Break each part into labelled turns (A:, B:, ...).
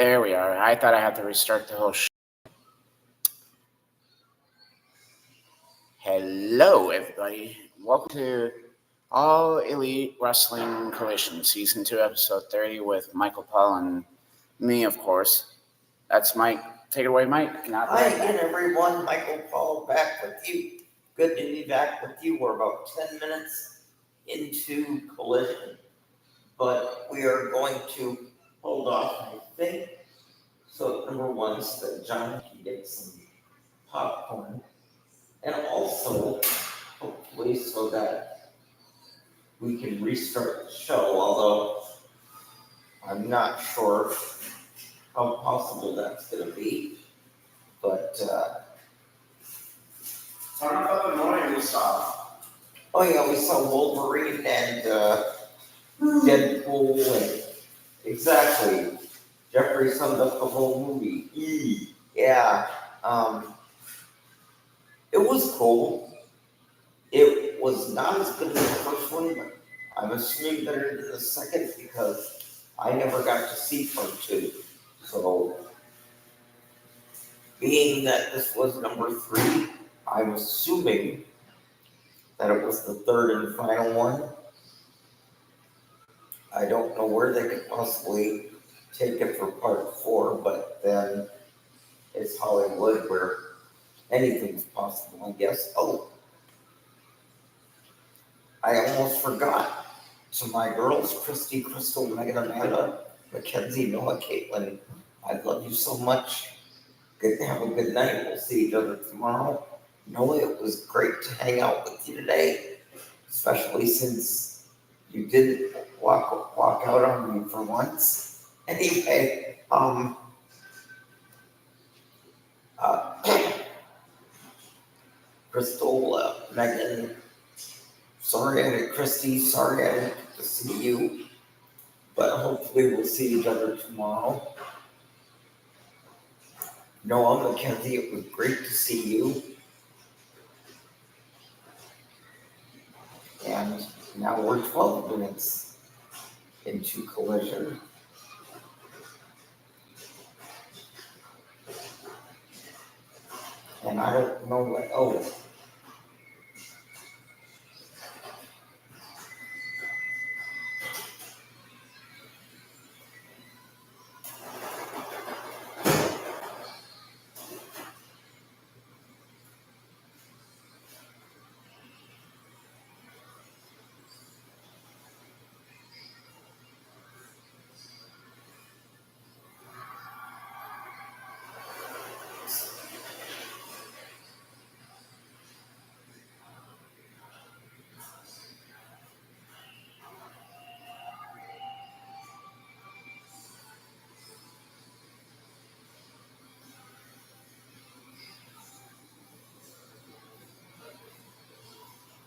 A: There we are. I thought I had to restart the whole Hello, everybody. Welcome to All Elite Wrestling Collision, Season 2, Episode 30, with Michael Paul and me, of course. That's Mike. Take it away, Mike.
B: Hi again, everyone. Michael Paul back with you. Good to be back with you. We're about 10 minutes into Collision, but we are going to hold off, I think, so number one, so that John can get some popcorn, and also, hopefully, so that we can restart the show, although I'm not sure how possible that's going to be, but
A: Talk about the morning we saw.
B: oh yeah, we saw Wolverine and Deadpool, and exactly. Jeffrey summed up the whole movie. Yeah, it was cool. It was not as good as the first one, but I'm assuming better than the second because I never got to see part 2. So, being that this was number 3, I'm assuming that it was the third and final one. I don't know where they could possibly take it for part 4, but then it's Hollywood where anything's possible, I guess. Oh, I almost forgot. To my girls, Christy, Crystal, Megan, Amanda, Mackenzie, Noah, Caitlin, I love you so much. Have a good night. We'll see each other tomorrow. Noah, it was great to hang out with you today, especially since you did walk out on me for once. Anyway, Crystal, Megan, Christy, sorry I didn't get to see you, but hopefully we'll see each other tomorrow. Noah, Mackenzie, it was great to see you. And now we're 12 minutes into Collision. And I don't know what,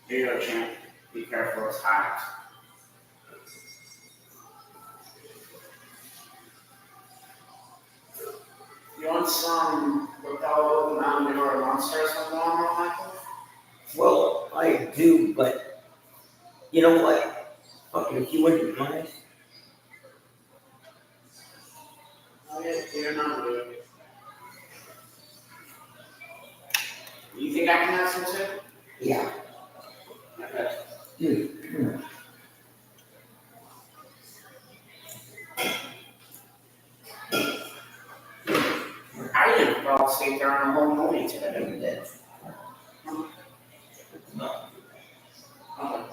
A: Here you go, champ. Be careful, it's hot. You want some Raquel Mountain or Monsters from Walmart, Michael?
B: well, I do, but you know what? Fucking, if you wouldn't mind.
A: You're not good. You think I can have some too?
B: Yeah.
A: I didn't fall asleep during the whole movie today.
B: You did. No.
A: Okay.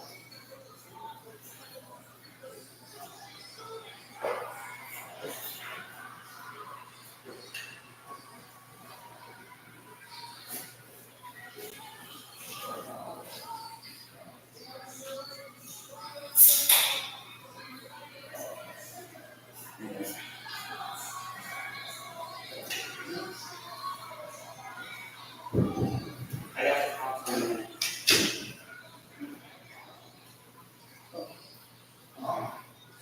A: I got the popcorn.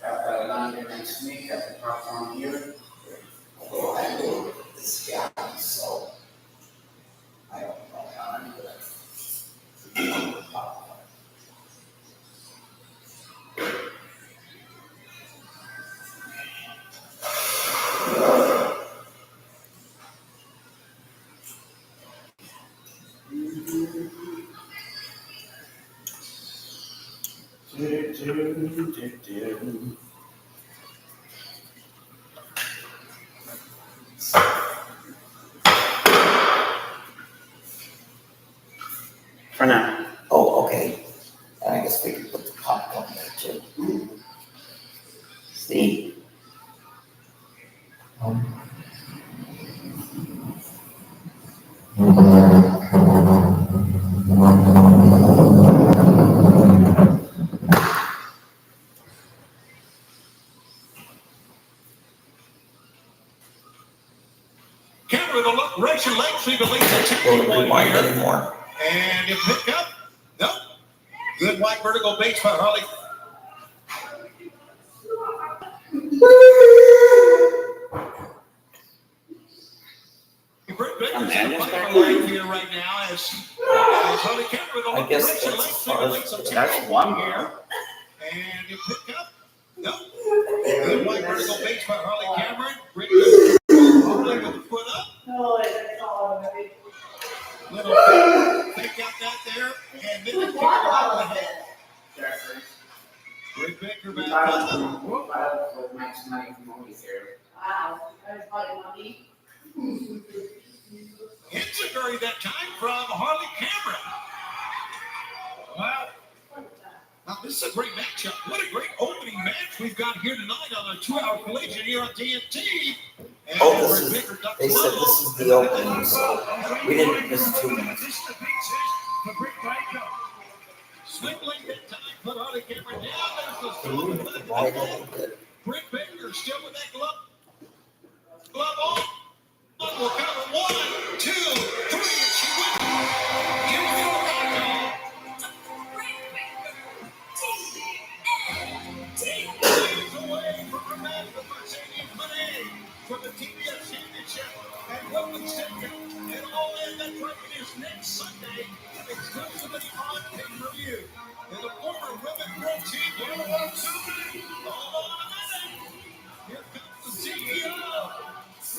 A: Got the lemon next to me, got the popcorn here.
B: Well, I know this guy, so I don't know how I'm gonna.
A: For now.
B: Oh, okay. And I guess we can put the popcorn there too. See?
C: Camera to look, raise your legs, so you can leave the
B: Will
C: team
B: it
C: one
B: rewind
C: here.
B: anymore?
C: And you pick up. Nope. Good white vertical base by Harley. Here right now as Harley Camera to
B: I
C: look,
B: guess
C: raise your
B: that's
C: legs,
B: as
C: so you
B: far
C: can
B: as
C: leave some
B: the-
A: That's
C: team
A: one
C: here.
A: more.
C: And you pick up. Nope. Good white vertical base by Harley Cameron. Harley with the foot up. Little fake out that there. And then the kicker out the head. Rick Baker back up.
A: With Mike's money from movies here.
D: Wow, that was probably money.
C: Enziguri that time from Harley Cameron. Wow. Now, this is a great matchup. What a great opening match we've got here tonight on a 2-hour collision here on TNT. And
B: Oh, this
C: Rick
B: is,
C: Baker ducks
B: they said
C: low.
B: this is the opening, so we didn't miss 2 minutes.
C: This is the big session for Rick Baker. Swiftly that time, put Harley Cameron down. There's the
B: Ooh,
C: throw.
B: right on, good.
C: Rick Baker still with that glove on. We'll count it 1, 2, 3, and she wins. Give me the countdown. Leads away from her man, the Mercedes Monet, for the TBS Championship and Women's Champion. And all in that right, it is next Sunday, exclusively on pay-per-view. And the former Women's World Champion, hold on a minute. Here comes the CEO.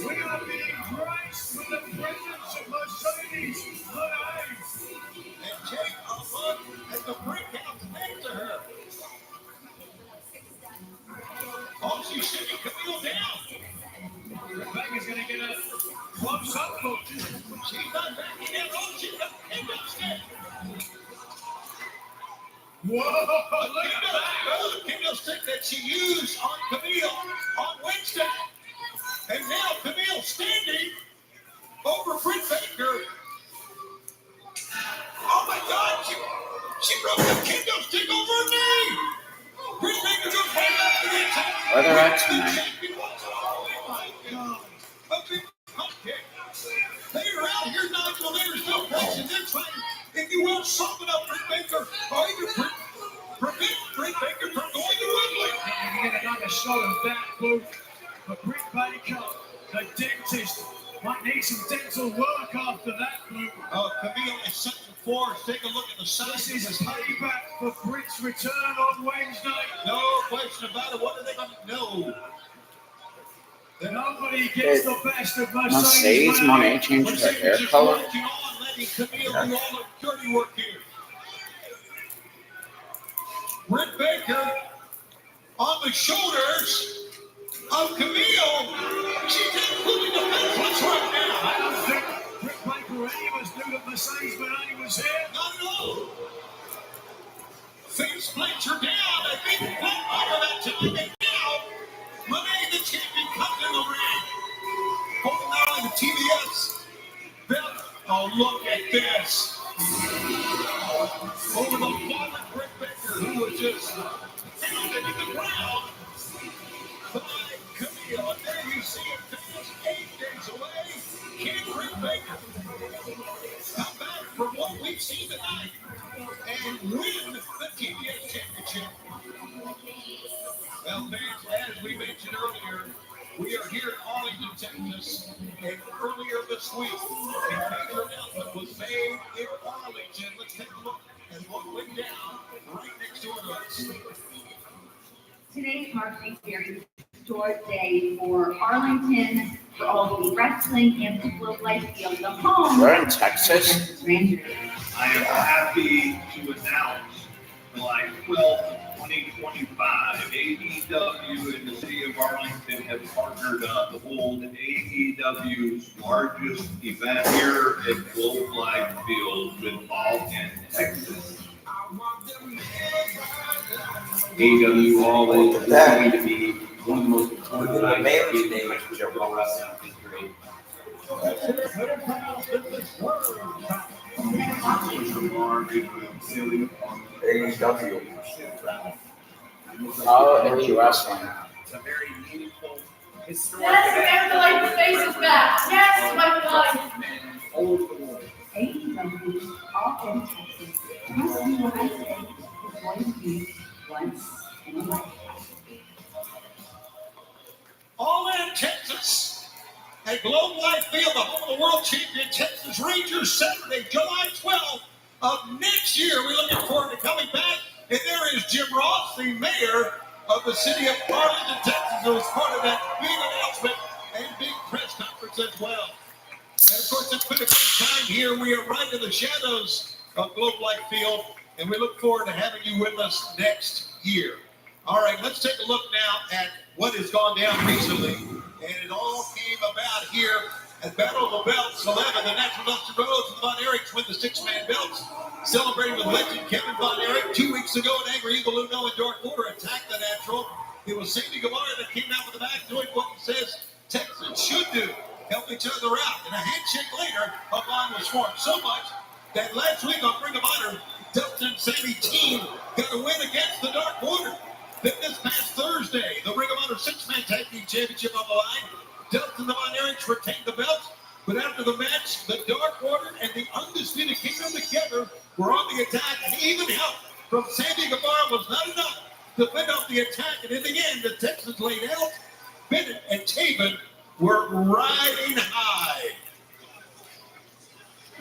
C: We are being graced with the presence of Mercedes Monet. And Jake a look at the breakout next to her. Oh, she's sitting Camille down. Rebecca's going to get a close-up look. She's not backing down. Oh, she's got Kendall stick. Whoa, look at that. Kendall stick that she used on Camille on Wednesday. And now Camille standing over Britt Baker. Oh my God, she broke the kendo stick over her knee. Britt Baker goes right up to the attack.
A: Whether that's tonight.
C: Oh my God, a big pump kick. They are out here, Nigel. There's no question. They're trying, if you will, soften up Britt Baker, or even prevent Britt Baker from going to Woodley.
E: You get another shot of that boot. But Britt Baker, the dentist, might need some dental work after that boot.
C: Oh, Camille is set to force. Take a look at the size.
E: This is payback for Britt's return on Wednesday.
C: No question about it. What are they going to know?
E: Nobody gets the best of
A: Mercedes Monet changed her hair color.
C: Working on, letting Camille do all the dirty work here. Britt Baker on the shoulders of Camille. She's including the defenseless right now.
E: I don't think Britt Baker or any of us knew that Mercedes Monet was here.
C: Not at all. Face plants her down. A big pump over that time. And now, Monet, the champion, comes in the ring. Holding out on the TBS belt. Oh, look at this. Over the fallen Britt Baker, who was just pounded to the ground by Camille. And there you see it finish 8 days away. Can Britt Baker come back from what we've seen tonight and win the TBS Championship? Well, fans, as we mentioned earlier, we are here in Arlington, Texas, and earlier this week, a major announcement was made in Arlington. Let's take a look at what went down right next door to us.
D: Today marks a very historic day for Arlington, for all the wrestling and people of life field, the home.
A: We're in Texas.
D: Texas Rangers.
E: I am happy to announce July 12th, 2025,
C: AEW and the city of Arlington have partnered up to hold AEW's largest event here at Globe Life Field with All in Texas. AEW All In is going to be one of the most important
B: The
C: nights
B: mayor's
C: in
B: name is Jim Ross.
C: history.
B: AEW.
A: All Elite Wrestling.
C: It's a very meaningful, historic
D: Yes, everybody's face is back. Yes, my God.
F: AEW All in Texas. This new high state is going to be once in a lifetime.
C: All in Texas at Globe Life Field, the home of the world champion Texas Rangers, Saturday, July 12th of next year. We're looking forward to coming back. And there is Jim Ross, the mayor of the city of Arlington, Texas, who was part of that big announcement and big press conference as well. And of course, it's been a great time here. We are right in the shadows of Globe Life Field, and we look forward to having you with us next year. All right, let's take a look now at what has gone down recently. And it all came about here at Battle of the Belts 11. The Natural Dustin Rhodes and the Von Erichs win the six-man belts. Celebrating with legend Kevin Von Erich. 2 weeks ago, an Angry Eagle Uno and Dark Order attacked the Natural. It was Sammy Guevara that came out with the back doing what he says Texans should do. Help each other out. And a handshake later, a line was formed. So much that last week on Ring of Honor, Dustin and Sammy team got a win against the Dark Order. Then this past Thursday, the Ring of Honor six-man tag team championship on the line. Dustin and the Von Erichs retained the belts. But after the match, the Dark Order and the Undisputed Kingdom together were on the attack, and even help from Sammy Guevara was not enough to fend off the attack. And in the end, the Texans laid out. Bennett and Taven were riding high.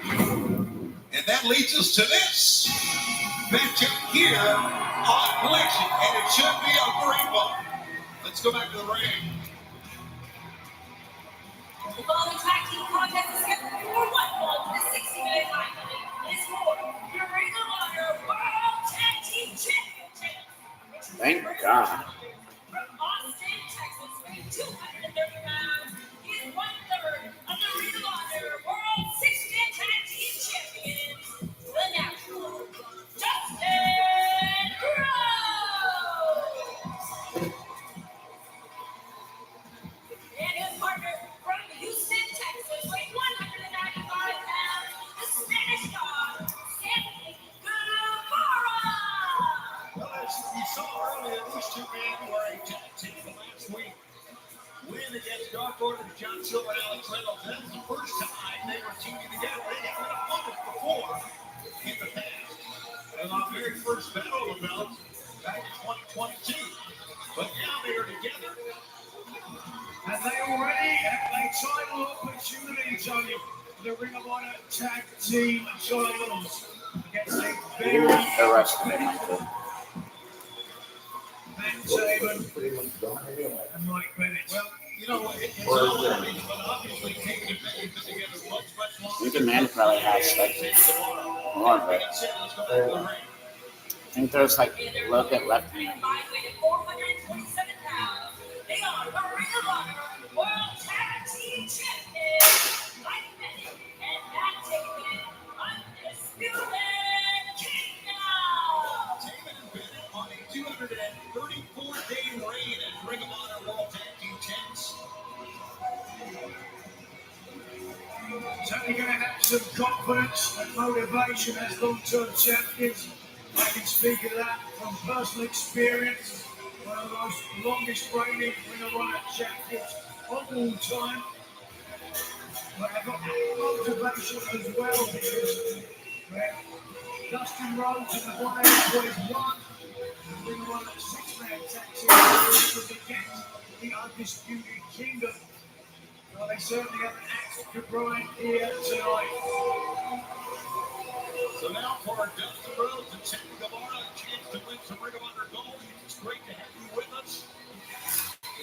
C: And that leads us to this matchup here on Collision, and it should be a great one. Let's go back to the ring.
G: The following tag team contest is scheduled for one fall to the 60-minute time limit. It's for your Ring of Honor World Tag Team Championship.
A: Thank God.
G: From Austin, Texas, weighing 230 pounds, he is 1/3 of the Ring of Honor World Six-Man Tag Team Champions, the Natural, Dustin Rhodes. And his partner from Houston, Texas, weighing 195 pounds, the Spanish God, Sammy Guevara.
C: Well, as you saw earlier, these two men were a tag team last week. Win against Dark Order, John Silver and Alex Reynolds. That was the first time they were teaming together. They had been opponents before in the past. And our very first battle of the belts back in 2022. But now they are together.
E: And they already have a title opportunity, Tony. The Ring of Honor Tag Team titles against a very
A: The rest of it, Michael.
E: Matt Taven and Mike Bennett.
C: Well, you know, it's all that means, but obviously taking it back and put together much longer.
A: You can man probably has like more of it.
C: Let's go back to the ring.
A: I think there's like a little bit left in it.
G: Weighing 427 pounds, they are the Ring of Honor World Tag Team Champions, Mike Bennett and Matt Taven, Undisputed Kingdom.
C: Taven and Bennett on a 234-day reign as Ring of Honor World Tag Team Champs.
E: Certainly going to have some confidence and motivation as long-term champions. I can speak of that from personal experience. One of the most longest reigning Ring of Honor champions of all time. But I've got motivation as well because Dustin Rhodes and the Von Erichs won the Ring of Honor six-man tag team championship against the Undisputed Kingdom. Well, they certainly have an axe to grind here tonight.
C: So now for Dustin Rhodes and Sammy Guevara, a chance to win some Ring of Honor gold. It's great to have you with us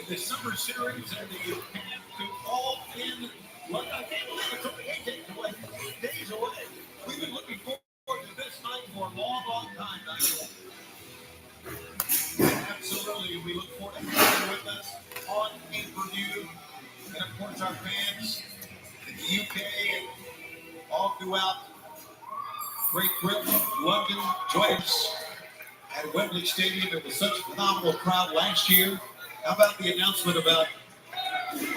C: in the Summer Series and the path to All In. Look, I can't believe it's only 8 days away. 8 days away. We've been looking forward to this night for a long time now. Absolutely. We look forward to having you with us on pay-per-view. And of course, our fans in the UK and all throughout Great Britain, London, join us at Wembley Stadium. It was such a phenomenal crowd last year. How about the announcement about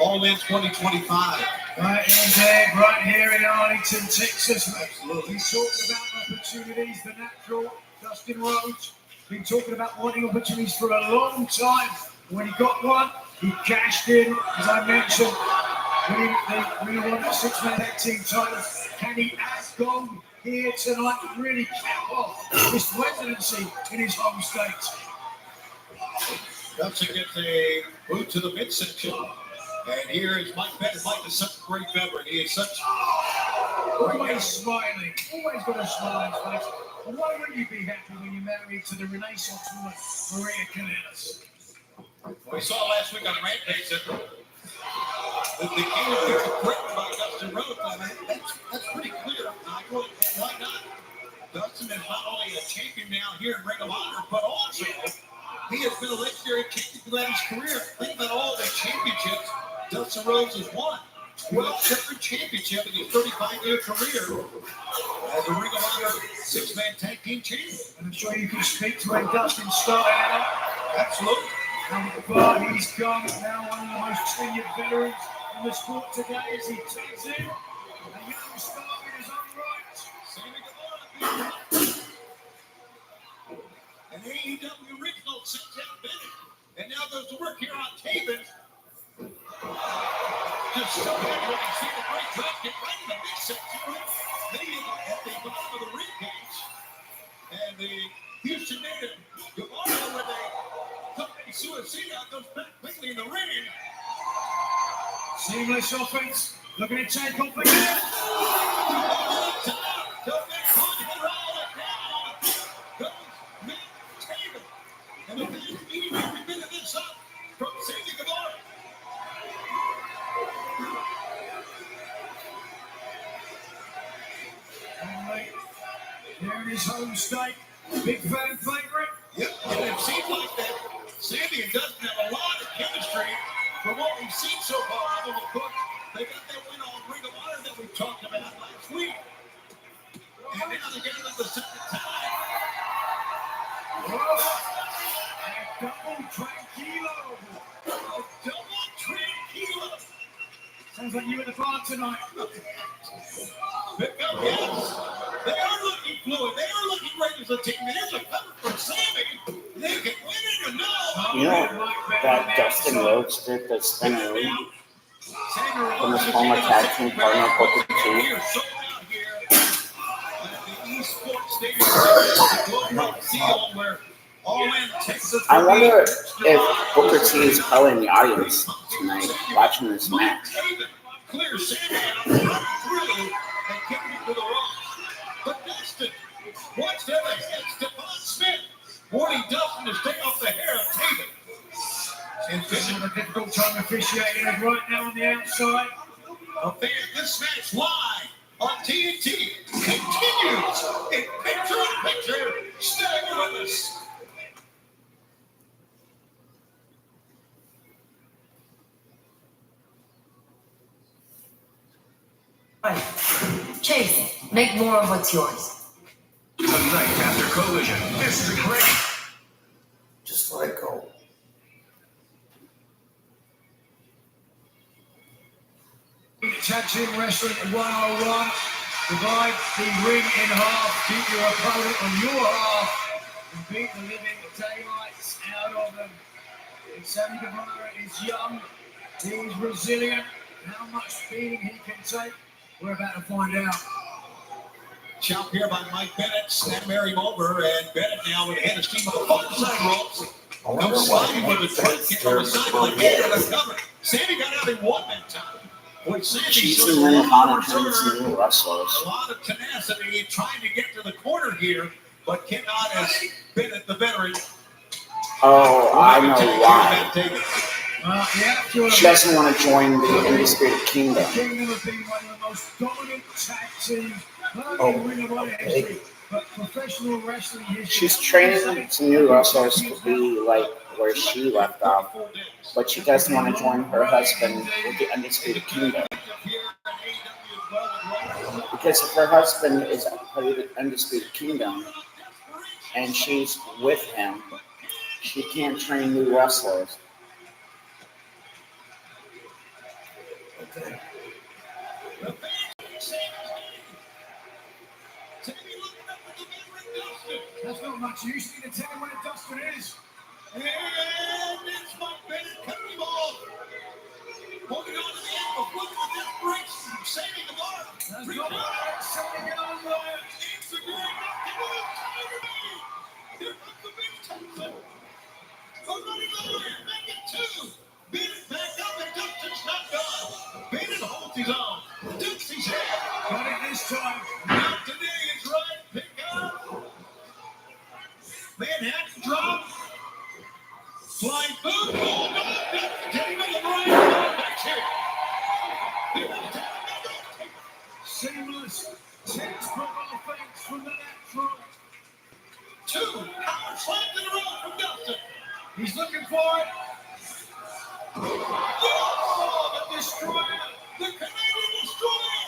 C: All In 2025?
E: Right indeed, right here in Arlington, Texas. Absolutely. He's talking about opportunities, the natural. Dustin Rhodes been talking about wanting opportunities for a long time. When he got one, he cashed in, as I mentioned, winning the Ring of Honor six-man tag team title. Can he add gold here tonight to really cap off his residency in his home state?
C: Dustin gets a boot to the midsection. And here is Mike Bennett. Mike is such a great veteran. He is such
E: Always smiling, always got a smile on his face. And why wouldn't you be happy when you're married to the Renaissance woman, Maria Kanellis?
C: We saw last week on Rampage that the king gets a threatened by Dustin Rhodes. I mean, that's pretty clear. Why not? Dustin is not only a champion now here in Ring of Honor, but also he has been a legendary champion throughout his career. Think about all the championships Dustin Rhodes has won. 12 separate championships in his 35-year career as a Ring of Honor six-man tag team champion.
E: And I'm sure you can speak to when Dustin started out.
C: Absolutely.
E: How far he's come, now one of the most tenured veterans in the sport today as he tags in a young star in his own right.
C: Sammy Guevara. An AEW original sent out Bennett, and now goes to work here on Taven. Just so happy when you see the great drop get right in the midsection, maybe at the bottom of the ring cage. And the Houston native Guevara with a company suicide goes back quickly in the ring.
E: Seamless offense, looking to take off again.
C: And the fans eating every bit of this up from Sammy Guevara.
E: Here in his home state, big fan favorite.
C: Yep, and it seems like that Sammy and Dustin have a lot of chemistry from what we've seen so far. Of course, they got that win on Ring of Honor that we talked about last week. And now they're getting the second time.
E: A double tranquilo.
C: A double tranquilo.
E: Sounds like you at the bar tonight.
C: Pick up, yes. They are looking fluid. They are looking great as a team. There's a cover from Sammy. They can win it or no.
A: You know that Dustin Rhodes did the spinner lead from his former tag team partner, Booker T.
C: We are sold out here at the Esports Stadium. Global Seal, where All In Texas.
A: I wonder if Booker T is probably in the audience tonight watching this match.
C: Clear Sammy out through and kicking it to the rocks. But Dustin, what's that? Stephon Smith warning Dustin to stay off the hair of Taven.
E: And this is a difficult time officiating it right now on the outside.
C: This match live on TNT continues in picture-in-picture. Stay with us.
H: Chase, make more of what's yours.
I: Tonight after Collision, Mr. Great.
B: Just let it go.
E: Tag team wrestling 101. Divide the ring in half. Keep your opponent on your half. And beat the living daylights out of them. And Sammy Guevara is young. He's resilient. How much beating he can take, we're about to find out.
C: Chop here by Mike Bennett. Snap Mary over, and Bennett now with a head of steam on the far side ropes. No sliding with the drink kick on the side of the head and a cover. Sammy got out in one that time. Boy, Sammy
A: She's
C: showed
A: in
C: a
A: Ring of
C: lot
A: Honor
C: of
A: and some
C: reserve,
A: new wrestlers.
C: a lot of tenacity, trying to get to the corner here, but cannot as Bennett, the veteran.
A: Oh, I know why. She
E: Yeah,
A: doesn't want to join the Undisputed Kingdom.
E: The Kingdom have been one of the most dominant tag teams, not only in Ring of Honor history, but professional wrestling history.
A: She's training some new wrestlers to be like where she left off, but she doesn't want to join her husband with the Undisputed Kingdom. Because if her husband is part of the Undisputed Kingdom and she's with him, she can't train new wrestlers.
B: Okay.
E: That's not much use. You need to tell me where Dustin is.
C: And it's my Bennett cutting him off. Holding on to the ankle, looking at this brace, saving the mark.
E: That's not bad. Something on there.
C: It's a great knocking off. Here comes the big Texan. We're running over and make it two. Bennett back up and Dustin's not done. Bennett holds his own. Dukes his head.
E: Got it this time.
C: Not today is right. Pick up. Manhattan drop. Flying boot. Oh, no. Getting on the right. Back here.
E: Seamless. Textbook offense from the natural.
C: Two power slams in a row from Dustin.
E: He's looking for it.
C: Oh, the destroyer. The Canadian destroyer.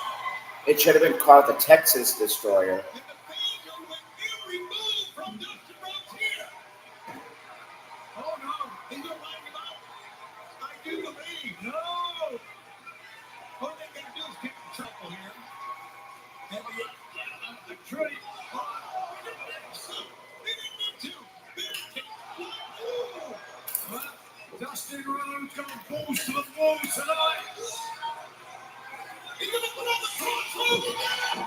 A: It should have been called the Texas Destroyer.
C: And the failure with every move from Dustin Rhodes here. Oh no, he's gonna line him up. I do believe. No. What they gotta do is get in trouble here. And the tree.
E: Dustin Rhodes going balls to the wall tonight.
C: He's gonna put on the crossroads again.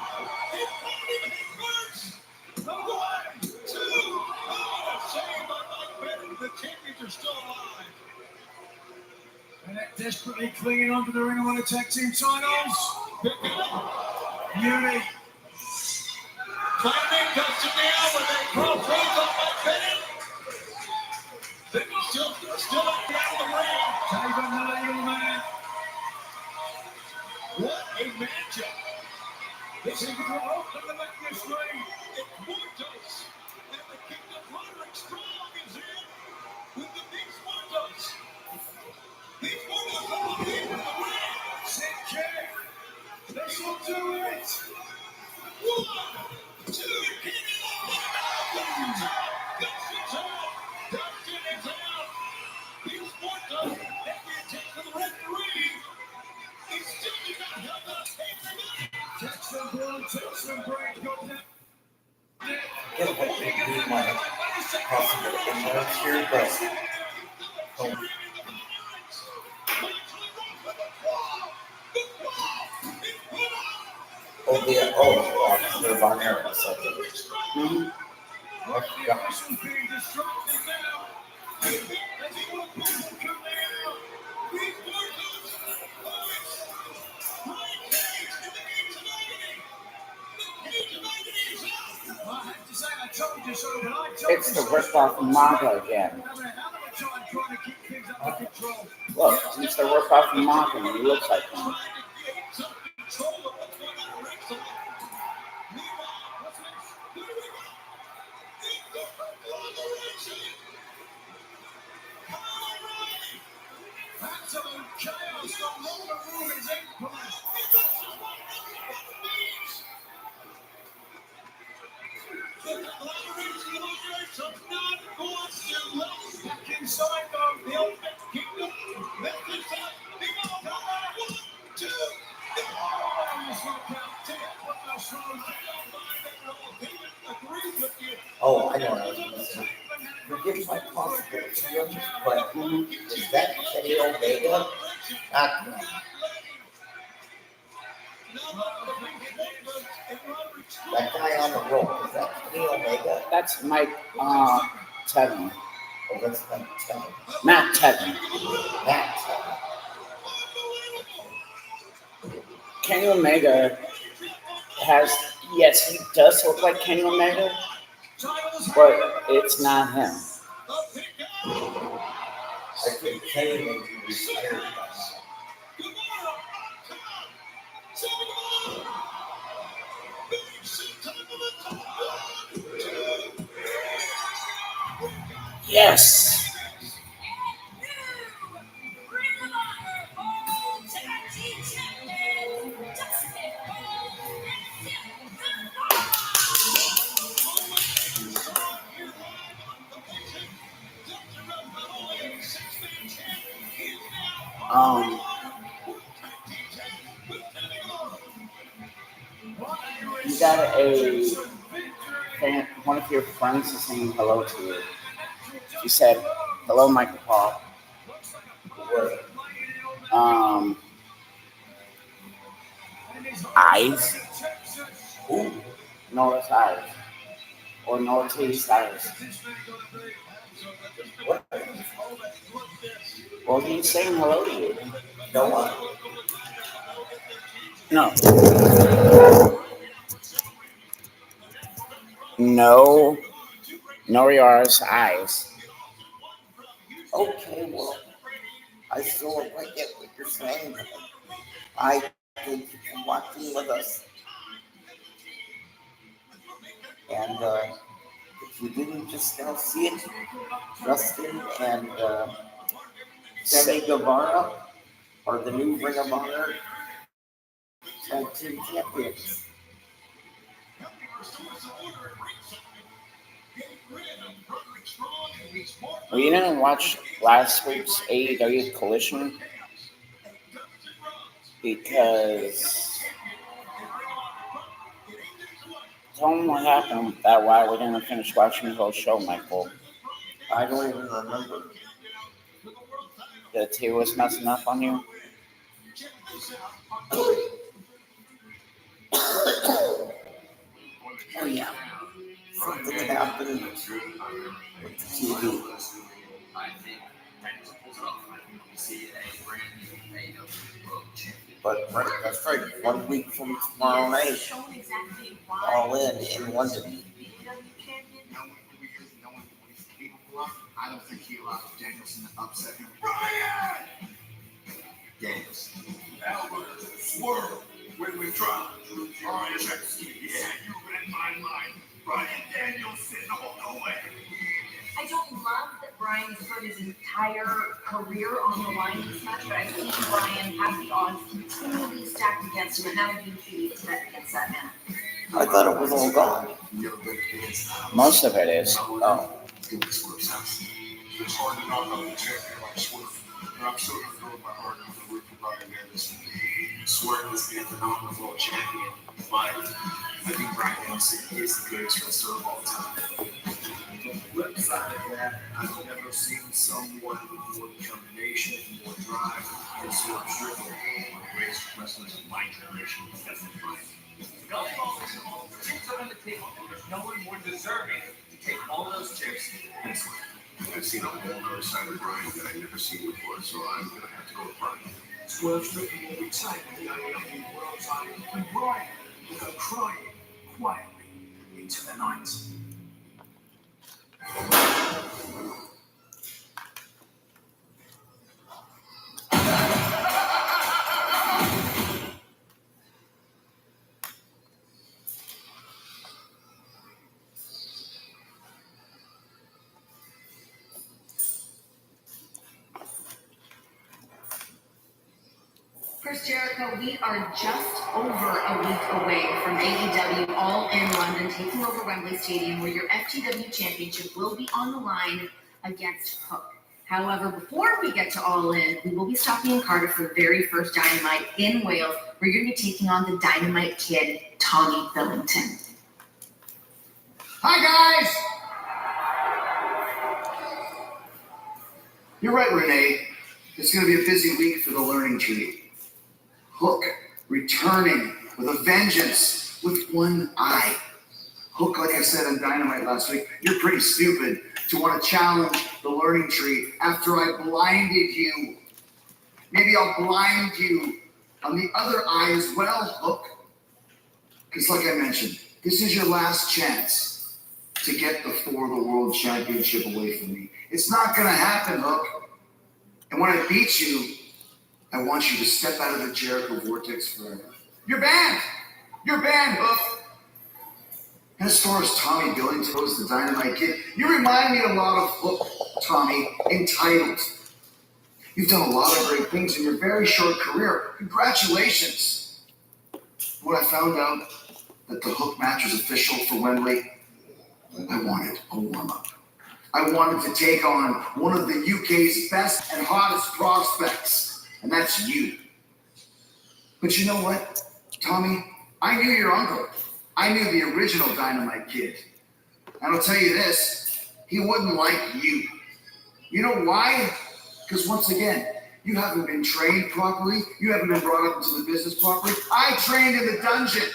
C: He's not even hit first. One, two. Oh, a shame by Mike Bennett. The champions are still alive.
E: And they're desperately clinging onto the Ring of Honor Tag Team titles.
C: Pick it up.
E: Uni.
C: Trying to make Dustin down with a crossroads on Mike Bennett. They're still up down the ring.
E: Taven the legal man.
C: What a matchup.
E: This is the open the Magnus ring.
C: It's Mortos. And the Kingdom Roderick Strong is in with the big Mortos. These Mortos are looking in the ring.
E: Sit kick. This will do it.
C: One, two, Kenny Omega. Dustin's out. Dustin is out. These Mortos have the attack of the referee. He still did not have that tape tonight.
E: Texan Braun, Texan break. Got that.
B: Get a bit big my possible ignorance here, but they're Von Erich.
A: Mhm.
B: I forgot.
E: Being distracted now. As he will come down.
C: These Mortos. Oh, it's Brian Cage in the Cage of Agony. The Cage of Agony is out.
E: I have to say, I told you so, but I told
A: It's
E: you
A: the
E: so.
A: ripoff of Maga again.
E: Having a hell of a time trying to keep things under control.
A: Look, it's the ripoff of Maga, and he looks like him.
C: Trying to gain some control of what's going on in wrestling. Meanwhile, what's next? Here we go. The conglomeration. Kyle O'Reilly.
E: Absolute chaos. The longer room is empire.
C: And this is what wrestling means. The conglomeration of Operation not going to let us
E: Back inside, though.
C: the Ultimate Kingdom. Let this out. He goes down. One, two.
E: Oh, it's not count. Take it. What the show?
C: I don't mind that at all. He agrees with you.
B: Oh, I know what I was going to say. Forgive my possible ignorance, but is that Kenny Omega? Not me. That guy on the rope, is that Kenny Omega?
A: That's Mike Tevin.
B: Oh, that's not Kenny.
A: Matt Tevin.
B: Matt.
A: Kenny Omega has, yes, he does look like Kenny Omega, but it's not him.
B: I think Kenny may be retired by now.
A: Yes. You got a fan, one of your friends is saying hello to you. She said, "Hello, Michael Paul." Eyes?
B: Ooh,
A: Nora's eyes. Or Nora's eyes.
B: what?
A: Well, he's saying hello to you.
B: No one.
A: No. Noriara's eyes.
B: Okay, well, I still don't quite get what you're saying. But I thank you for watching with us. And if you didn't just now see it, Justin and Sammy Guevara are the new Ring of Honor Tag Team Champions.
A: Well, you didn't watch last week's AEW Collision because tell them what happened with that. Why we didn't finish watching the whole show, Michael.
B: I don't even remember.
A: The tea was messing up on you.
B: Oh yeah, something happened with the TV. But right, that's right. 1 week from tomorrow night, All In London.
I: I don't think he allowed Danielson to upset him. Danielson. Albert, Swerve, when we try. Brian Jackson, yeah, you read my mind. Brian Danielson all the way.
H: I don't love that Brian's put his entire career on the line this match, but I've seen Brian have the odds continually stacked against him, and now he needs to bet against that man.
B: I thought it was all gone.
A: Most of it is.
B: Oh.
I: It's hard to knock out the champion like Swerve. And I'm still going to throw my heart out the root for Brian Danielson. Swerve is being a phenomenal world champion, but I think Brian Danielson is the greatest wrestler of all time. The flip side of that, I've never seen someone with more determination, more drive, and so driven. One of the greatest wrestlers of my generation, that's Brian.
C: Golf ball is all the chips are on the table, and there's no one more deserving to take all those chips.
I: That's right. I've seen a whole other side of Brian that I've never seen before, so I'm going to have to go with Brian.
E: Swerve's looking more excited than the IW World title, and Brian will go crying quietly into the night.
H: Chris Jericho, we are just over a week away from AEW All In London taking over Wembley Stadium, where your FTW Championship will be on the line against Hook. However, before we get to All In, we will be stopping in Cardiff for the very first Dynamite in Wales, where you're going to be taking on the Dynamite Kid, Tommy Billington.
E: Hi, guys!
J: You're right, Renee. It's going to be a busy week for the Learning Tree. Hook returning with a vengeance with one eye. Hook, like I said on Dynamite last week, you're pretty stupid to want to challenge the Learning Tree after I blinded you. Maybe I'll blind you on the other eye as well, Hook. Because like I mentioned, this is your last chance to get the For the World Championship away from me. It's not going to happen, Hook. And when I beat you, I want you to step out of the Jericho vortex forever. You're banned! You're banned, Hook! And as far as Tommy Billington goes, the Dynamite Kid, you remind me a lot of Hook, Tommy, entitled. You've done a lot of great things in your very short career. Congratulations! When I found out that the Hook match was official for Wembley, I wanted a warm-up. I wanted to take on one of the UK's best and hottest prospects. and that's you. But you know what, Tommy? I knew your uncle. I knew the original Dynamite Kid. And I'll tell you this, he wouldn't like you. You know why? Because once again, you haven't been trained properly. You haven't been brought up into the business properly. I trained in the dungeon.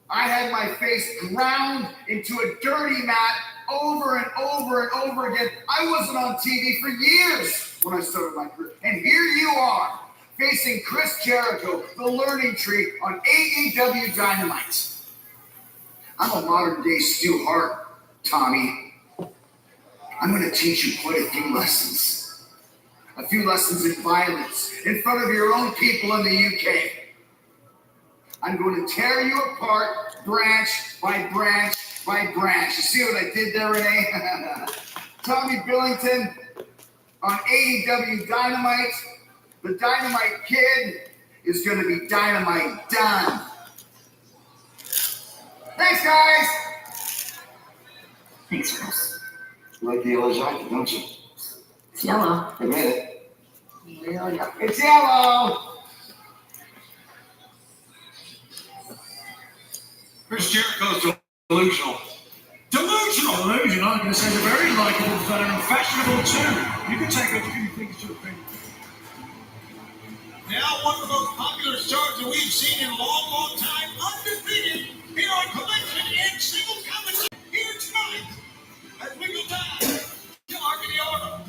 J: I had my face ground into a dirty mat over and over and over again. I wasn't on TV for years when I started my career. And here you are, facing Chris Jericho, the Learning Tree on AEW Dynamite. I'm a modern day Stu Hart, Tommy. I'm going to teach you quite a few lessons. A few lessons in violence in front of your own people in the UK. I'm going to tear you apart, branch by branch by branch. You see what I did there, Renee? Tommy Billington on AEW Dynamite. The Dynamite Kid is going to be Dynamite done. Thanks, guys.
F: Thanks, Chris.
J: You like the yellow jacket, don't you?
F: It's yellow.
J: Admit it. Yeah. It's yellow.
C: Chris Jericho's delusional. Delusional!
E: Delusion, I'm going to say, they're very likable and fashionable too. You can take a few things to opinion.
C: Now one of the most popular stars that we've seen in a long, long time, undefeated here on Collection in Singles Competition. Here tonight, as we go down to Arcadia.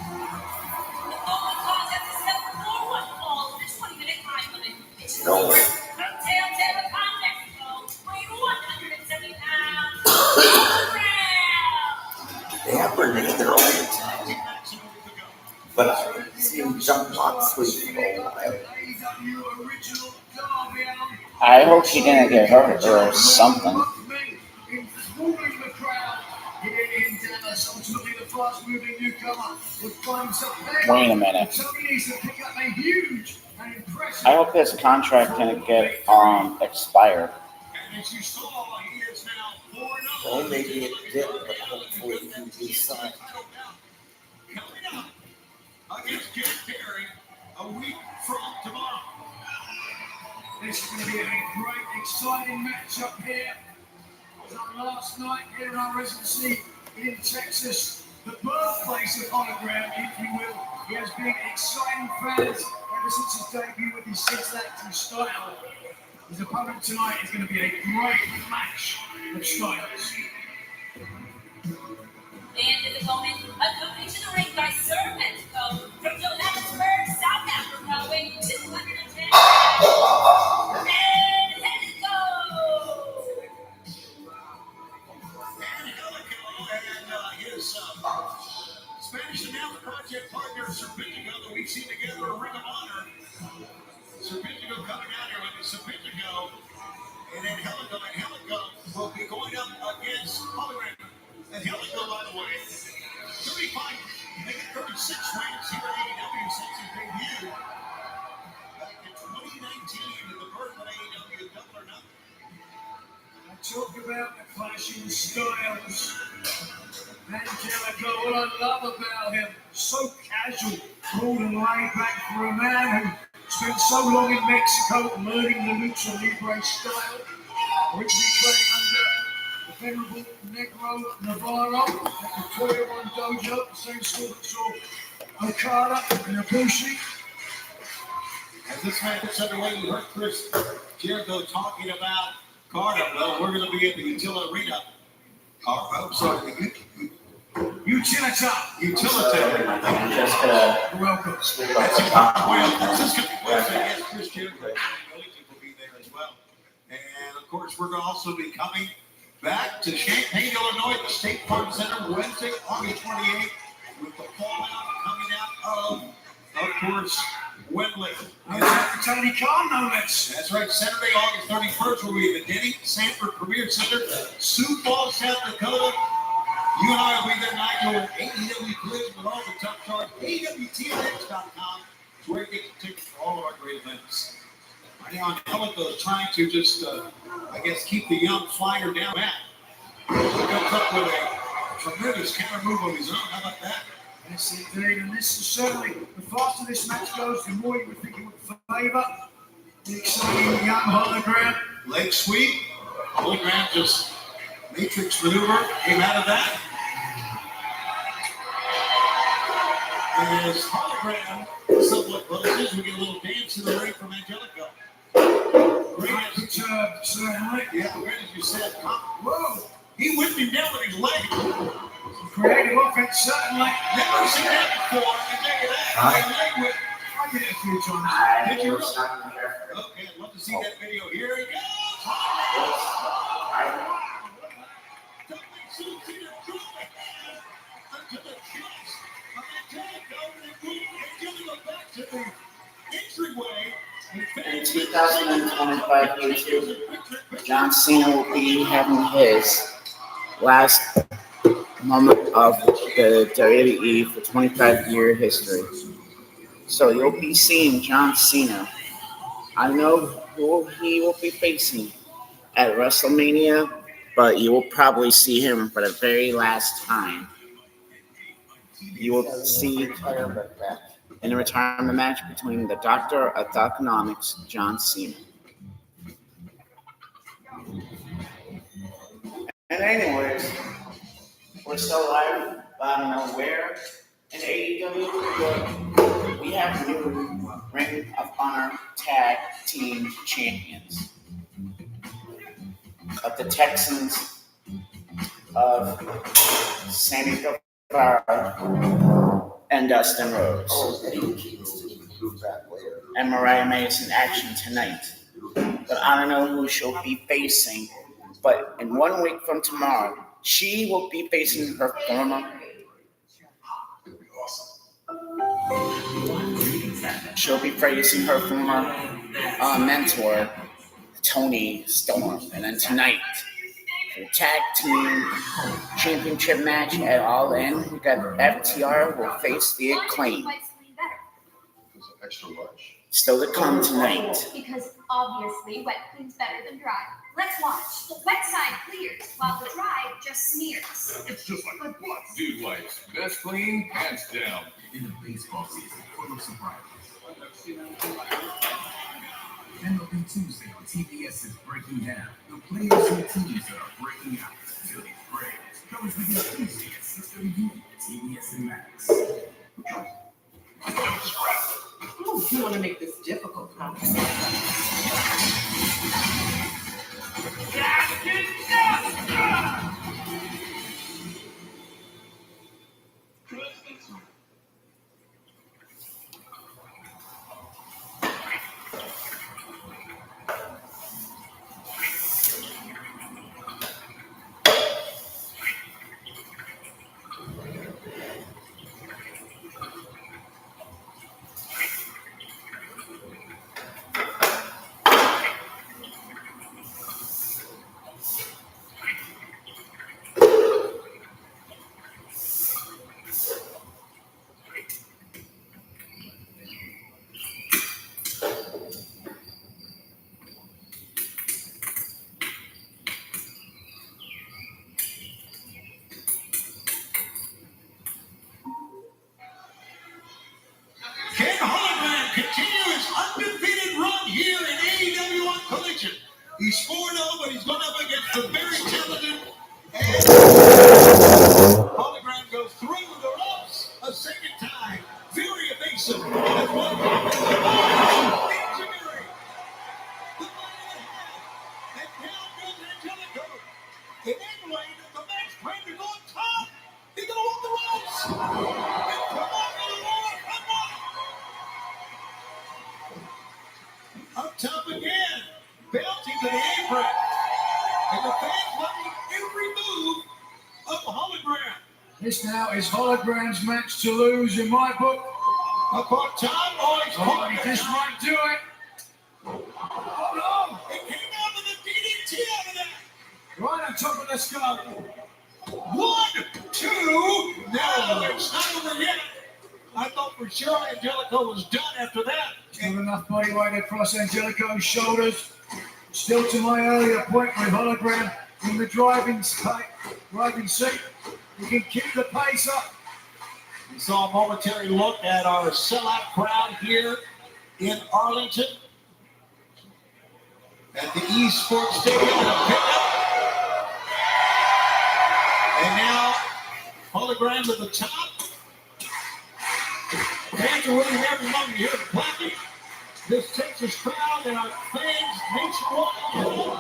G: The following contest is set for 4-1 falls with a 20-minute time limit. It's
B: No way.
G: from Telltale Upon Mexico, weighing 170 pounds.
B: They have Renee there all the time. But I see him jump Moxley for a while.
A: I hope he didn't get hurt or something. Wait a minute. I hope his contract didn't get expired.
C: And as you saw, he is now 4-0.
B: Well, maybe it did, but hopefully he can be signed.
C: Coming up against Jeff Perry a week from tomorrow.
E: This is going to be a great, exciting matchup here. It was our last night here in our residency in Texas, the birthplace of Hologram, if you will. He has been exciting fans ever since his debut with his sixth acting style. His opponent tonight is going to be a great match of styles.
G: And his opponent, accompanied to the ring by Sir Mexico from Johannesburg, South Africa, weighing 210 pounds. And Mexico!
C: And Helico and his Spanish Announce Project partner, Serpentico, that we've seen together a Ring of Honor. Serpentico coming out here with the Serpentico. And then Helico, and Helico will be going up against Hologram. And Helico, by the way, 35, making 36 wins here at AEW since his debut. Back in 2019 at the birth of AEW, Double or Nothing.
E: I talk about the clashing styles. Angelico, what I love about him, so casual, cool and laid back for a man who spent so long in Mexico learning the Lucha Libre style, originally training under the venerable Negro Navarro at the Toya One Dojo, the same school that saw Okada and Ibushi.
C: As this match gets underway, you heard Chris Jericho talking about Carter. Well, we're going to be at the Utility Arena. I'm sorry, Utilitarian.
E: You're welcome.
C: That's it. Well, this is going to be Wednesday. Yes, Chris Jericho will be there as well. And of course, we're going to also be coming back to Champaign, Illinois, the State Farm Center, Wednesday, August 28th, with the fallout coming out of course, Wembley.
E: Tony Khan, no less.
C: That's right. Saturday, August 31st, will be at the Denny Sanford Premier Center, Sioux Falls, South Dakota. You and I will be there tonight doing AEW quiz with all the top stars. AEWTNX.com is where you get the tickets for all of our great events. Right now, Helico is trying to just, keep the young flyer down back. He comes up with a tremendous counter move of his own. How about that?
E: Yes, indeed, and this is certainly, the faster this match goes, the more you would think it would favour the exciting young hologram.
C: Leg sweep. Hologram just matrix maneuver came out of that. As Hologram somewhat closes, we get a little dance in the ring from Angelico. Great as,
E: Certainly.
C: yeah, great as you said. Whoa, he whipped him down with his leg.
E: Creative offense, certainly.
C: Never seen that before. I can tell you that. Leg whip.
E: I did it a few times.
A: I
C: Did you
A: will
C: really?
A: stop here.
C: Okay, I'd love to see that video. Here he goes. Jumping Susie to throw the hand onto the chest of Angelico, and moving Angelico back to the entryway.
A: In 2025 YouTube, John Cena will be having his last moment of the WWE for 25-year history. So you'll be seeing John Cena. I know who he will be facing at WrestleMania, but you will probably see him for the very last time. You will see in a retirement match between the Doctor of Thugonomics, John Cena. And anyways, we're still live, but I don't know where in AEW, but we have new Ring of Honor Tag Team Champions of the Texans of Sammy Guevara and Dustin Rhodes. And Mariah Mason action tonight. But I don't know who she'll be facing. But in 1 week from tomorrow, she will be facing her former. She'll be facing her former mentor, Tony Storm. And then tonight, the tag team championship match at All In, we got FTR will face the Acclaim.
I: Extra large.
A: Still to come tonight.
D: Because obviously wet cleans better than dry. Let's watch. The wet side clears while the dry just smears.
K: It's just like what? Dude White's best clean, hands down. In the baseball season, full of surprises. MLB Tuesday on TBS is breaking down the players and teams that are breaking out. Phillies Braves coverage begins Tuesday at 6:30 TBS and Max.
L: Oh, you want to make this difficult, huh?
C: Can Hologram continue his undefeated run here in AEW on Collision? He's 4-0, but he's going up against the very talented. And Hologram goes through the ropes a second time. Very evasive. As one engineering. The body of the head. And down goes Angelico. Enabling the match plan to go on top. He's going to walk the ropes. And come on, Lord, come on. Up top again, bouncing to the apron, and the fans loving every move of Hologram.
E: This now is Hologram's match to lose in my book.
C: Up on top, he's
E: Oh, he just might do it.
C: Oh no! It came out with a DDT out of that.
E: Right on top of the skull.
C: 1, 2, no, it's not over yet. I thought for sure Angelico was done after that.
E: Still enough body weight across Angelico's shoulders. Still to my earlier point with Hologram in the driving seat. You can keep the pace up.
C: We saw a momentary look at our sellout crowd here in Arlington at the Esports Stadium in a pickup. And now, hologram at the top. Fans are really having fun. You hear the clapping. This Texas crowd and our fans nationwide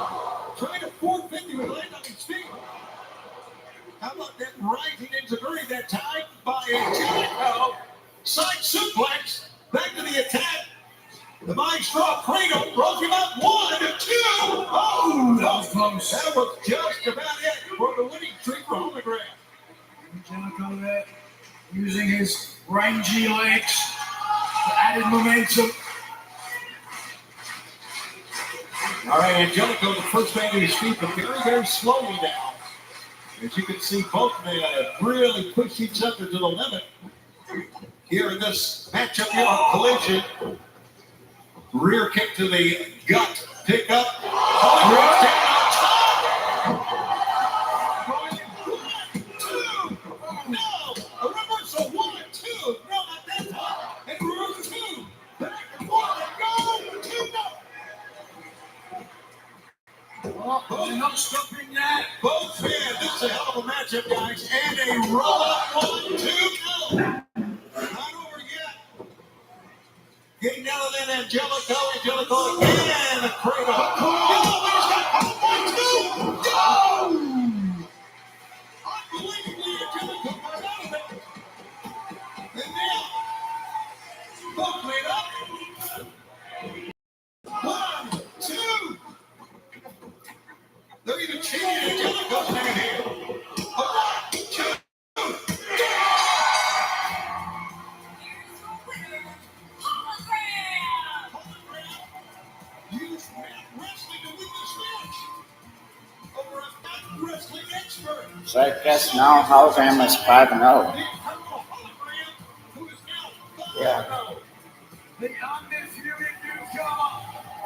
C: trying to 450 with land on his feet. How about that rising into Curry that time by a Jericho side suplex back to the attack. The Maestro Cradle broke him up 1 and 2. Oh, that was close. That was just about it for the winning streak for Hologram.
E: Jericho there, using his rangy legs for added momentum.
C: All right, Angelico, the first man to his feet, but very, very slowly now. As you can see, both men really push each other to the limit here in this matchup here on Collision. Rear kick to the gut, pick up. Hologram's down on top. 1, 2. No, a reversal. 1, 2. No, not that time. And reverse 2. Back and forth. Go. 2. No.
E: Oh, they're not stopping that.
C: Both men, this is a hell of a matchup, guys. And a roll up 1, 2, no. Not over yet. Getting down to that Angelico again. A cradle. Oh, he's got 1, 2. Go! Unbelievably, Angelico got out of it. And now, both made up. 1, 2. They're even changing Angelico's name here. 1, 2. Use Mat Wrestling to win this match over a Mat Wrestling expert.
A: So I guess now Hologram is 5-0.
B: Yeah.
E: The undisputed newcomer,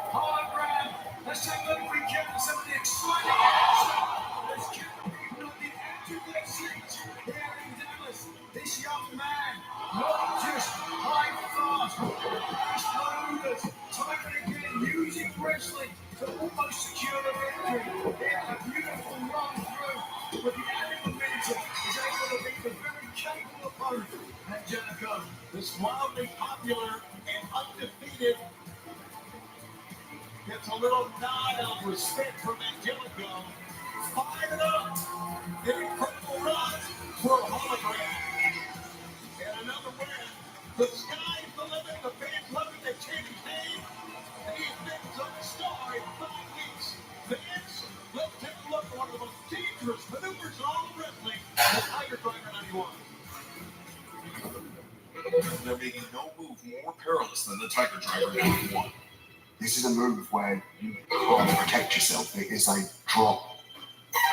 E: Hologram. Let's take a look recap of some of the exciting action. Let's get the people on the edge of their seats here in Dallas. This young man, not just high fast, fast maneuvers, time and again using wrestling to almost secure a victory. He had a beautiful run through, but the added momentum is able to beat the very capable opponent, Angelico.
C: This wildly popular and undefeated gets a little nod of respect from Angelico. 5-0. An incredible run for Hologram. And another win. The sky's the limit. The fans love it. They chant his name. And he has been some star in 5 weeks. Fans, let's take a look at one of the most dangerous maneuvers in all of wrestling. The Tiger Driver 91.
I: There may be no move more perilous than the Tiger Driver 91.
J: This is a move where you can't protect yourself. It is a drop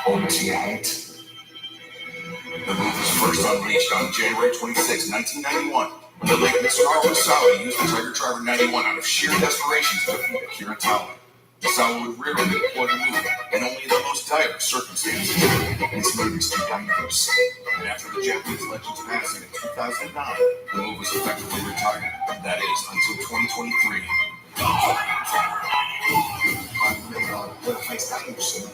J: onto your head.
I: The move was first unleashed on January 26, 1991, when the late Mr. Misawa used the Tiger Driver 91 out of sheer desperation to defeat Akira Towa. Misawa would rarely deploy the move, and only in the most dire circumstances.
J: This move is too dangerous.
I: And after the Japanese legend's passing in 2009, the move was effectively retired. That is, until 2023.
J: I remember workplace Danielson.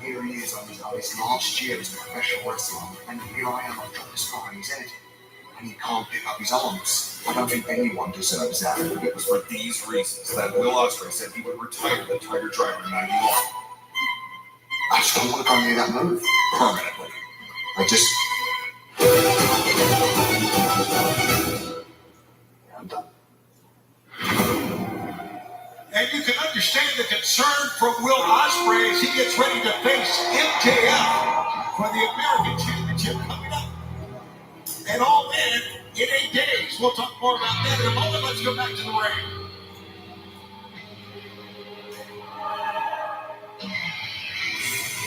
J: Here he is on his last year as a professional wrestler, and here I am, I've dropped this far on his head, and he can't pick up his arms. I don't think anyone deserves that.
I: It was for these reasons that Will Ospreay said he would retire the Tiger Driver 91
J: I just don't want to go near that move.
I: permanently.
J: I'm done.
C: And you can understand the concern from Will Ospreay as he gets ready to face MJF for the American Championship coming up. And all in 8 days. We'll talk more about that in a moment. Let's go back to the ring.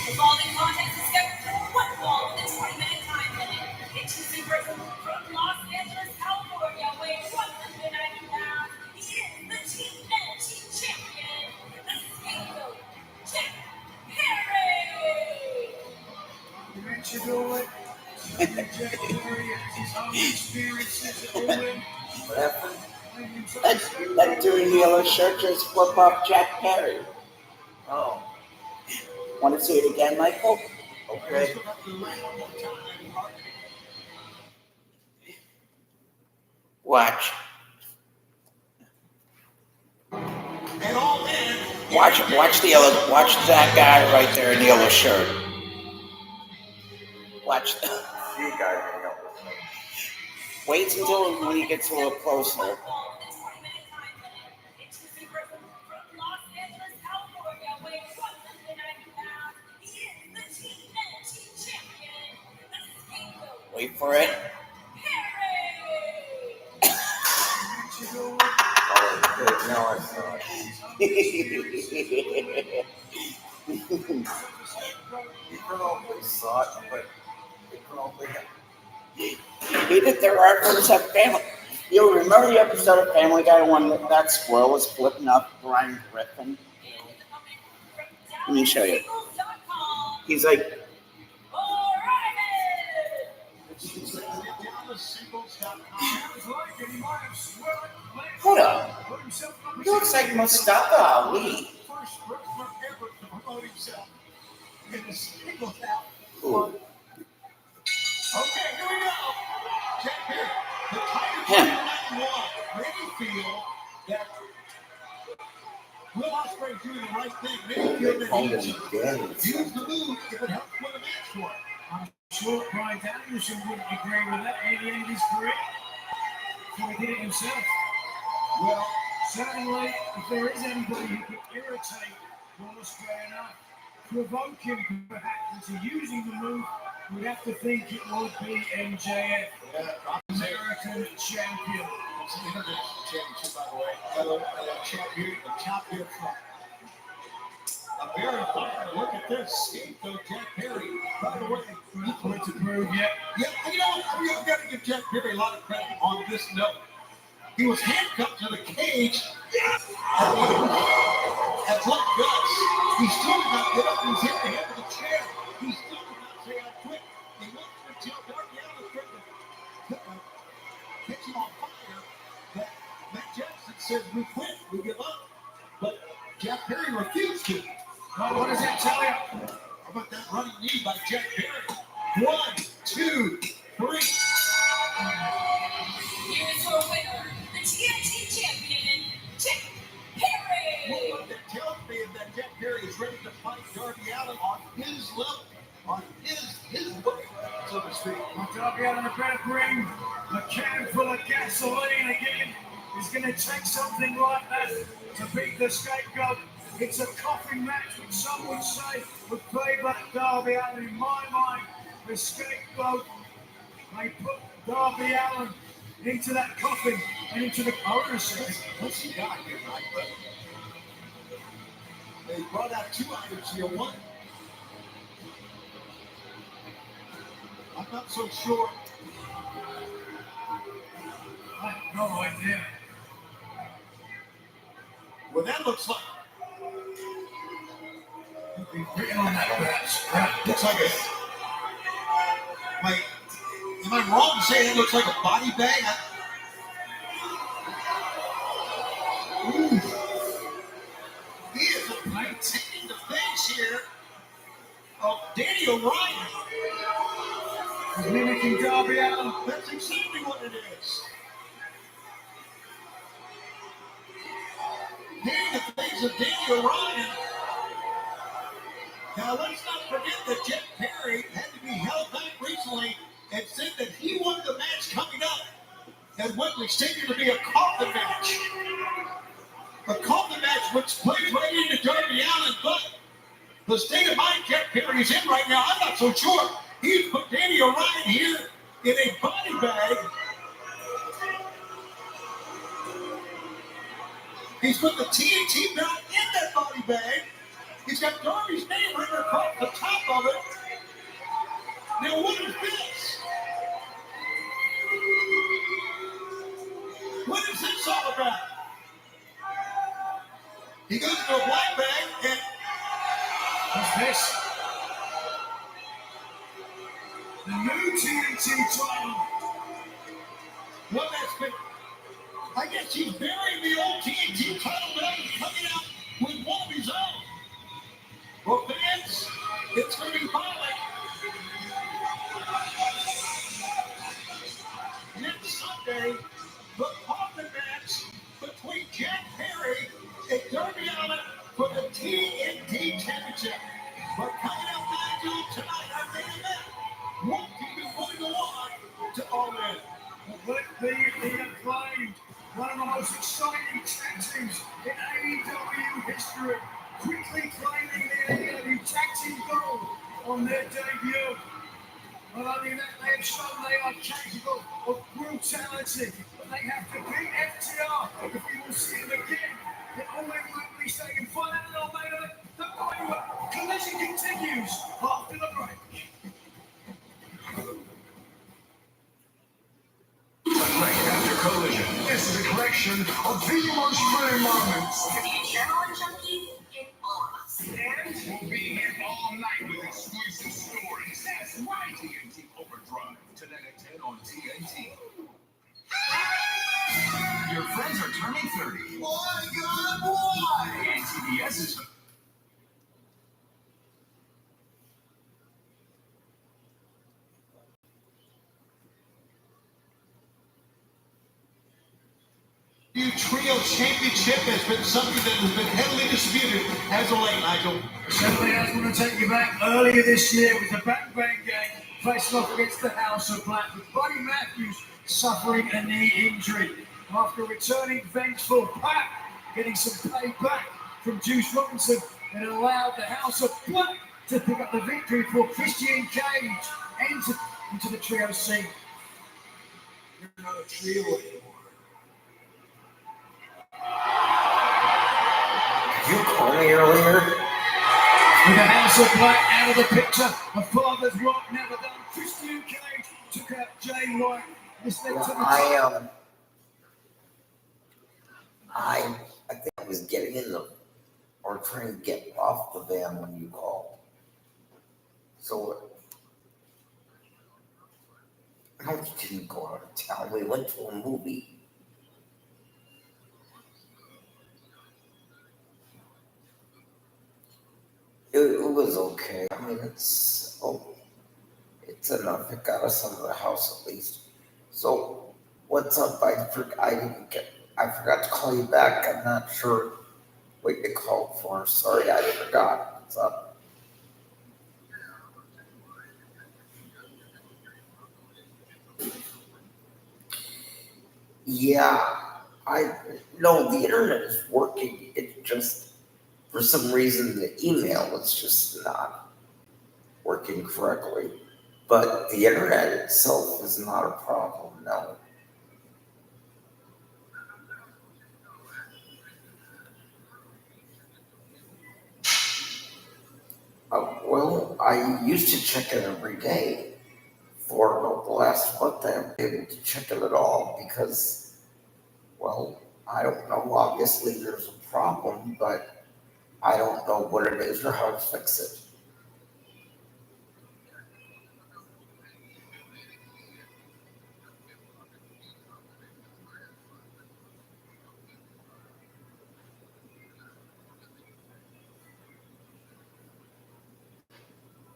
G: The following contest is scheduled for one fall with a 20-minute time limit. Introducing first from Los Angeles, California, weighing 190 pounds. He is the TNT champion, the scapegoat, Jack Perry.
E: You mentioned all it. Jack Perry has his own experiences at All In.
B: What happened? That dude in the yellow shirt just flip off Jack Perry. Oh. Want to see it again, Michael? Okay. Watch.
C: And All In.
B: Watch that guy right there in the yellow shirt. Watch. You guys hang out with me. Wait until when he gets a little closer. Wait for it.
C: Now I saw it. You probably saw it, but you probably
B: He did the reference of Family. You remember the episode of Family Guy when that squirrel was flipping up Brian Griffin? Let me show you. He's like, hold up. He looks like Mustafa Ali. Ooh.
C: Okay, here we go. Jack Perry, the Tigers
B: Him.
C: many feel that Will Ospreay doing the right thing. Many feel that he used the move if it helps win a match for him.
E: I'm sure Brian Danielson wouldn't agree with that at the end of his career. So he did it himself.
C: Well,
E: Certainly, if there is anybody who could irritate Will Ospreay enough, provoke him perhaps into using the move, we'd have to think it would be MJF, American champion.
C: it's an international championship, by the way. Hello, champion front. A very fine. Look at this. Scapegoat Jack Perry. By the way,
E: He put to prove yet.
C: yeah, you know what? I've got to give Jack Perry a lot of credit on this note. He was handcuffed to the cage at Black Guts. He still did not get up. He was hit the head with a chair. He still did not say, I quit. He went until Darby Allin tried to catch him on fire. That Matt Jackson said, we quit, we give up. But Jack Perry refused to.
E: Well, what does that tell you?
C: How about that running knee by Jack Perry? 1, 2, 3.
G: Here's your winner, the TNT champion, Jack Perry.
C: What that tells me is that Jack Perry is ready to fight Darby Allin on his level, on his way, so to speak.
E: Well, Darby Allin better bring a can full of gasoline again. He's going to take something like that to beat the Scapegoat. It's a coffin match, which some would say would favour Darby Allin. In my mind, the Scapegoat may put Darby Allin into that coffin and into the ownership.
C: What's he got here, Mike? But they brought out 2 items here. One, I'm not so sure.
E: I have no idea.
C: Well, that looks like
E: Written on that patch.
C: looks like am I wrong to say it looks like a body bag? Ooh. He is maintaining the face here of Danny O'Brien.
E: He's mimicking Darby Allin.
C: That's exactly what it is. Hitting the face of Danny O'Brien. Now, let's not forget that Jack Perry had to be held back recently and said that he wanted the match coming up at Wembley Stadium to be a coffin match. A coffin match which plays right into Darby Allin, but the state of mind Jack Perry is in right now, I'm not so sure. He's put Danny O'Brien here in a body bag. He's put the TNT belt in that body bag. He's got Darby's name written across the top of it. Now what is this? What is this all about? He goes into a black bag and
E: What's this? the new TNT title.
C: Well, that's been. I guess he's burying the old TNT title belt and coming out with one of his own. For fans, it's going to be violent. Next Sunday, the partner match between Jack Perry and Darby Allin for the TNT Championship. But coming up Nigel tonight, our main event, won't even going to on to all in.
E: But the Acclaimed, one of the most exciting tag teams in AEW history, quickly claiming the AEW tag team gold on their debut. Not only that, they have shown they are capable of brutality, but they have to beat FTR if we will see them again. Then all they will be saying, find out in our main event, the collision continues after the break.
K: Tonight after Collision, this is a collection of the most thrilling moments.
G: To the adrenaline junkie in all of us.
K: And we'll be here all night with exclusive stories. That's right, TNT Overdrive. Tonight at 10 on TNT. Your friends are turning 30.
C: My God, why?
K: And TBS is...
C: New Trio Championship has been something that has been heavily disputed as of late, Nigel.
E: Certainly, I was going to take you back earlier this year with the Bang Bang Gang facing off against the House of Black, with Buddy Matthews suffering a knee injury. After returning vengeful back, getting some payback from Juice Robinson, and allowed the House of Black to pick up the victory for Christian Cage entered into the trio scene. You're not a trio anymore.
B: Did you call me earlier?
E: With the House of Black out of the picture, a father's work never done. Christian Cage took out Jay White. This led to the
B: I think I was getting in the, or trying to get off the van when you called. So, no, we didn't go out of town. We went to a movie. It was okay. I mean, it's enough. It got us out of the house at least. So, what's up? I forgot to call you back. I'm not sure what you called for. Sorry, I forgot. What's up? Yeah, the internet is working. It's just, for some reason, the email is just not working correctly. But the internet itself is not a problem, no. Well, I used to check it every day. For about the last month, I haven't been able to check it at all because, well, I don't know. Obviously, there's a problem, but I don't know what it is or how to fix it.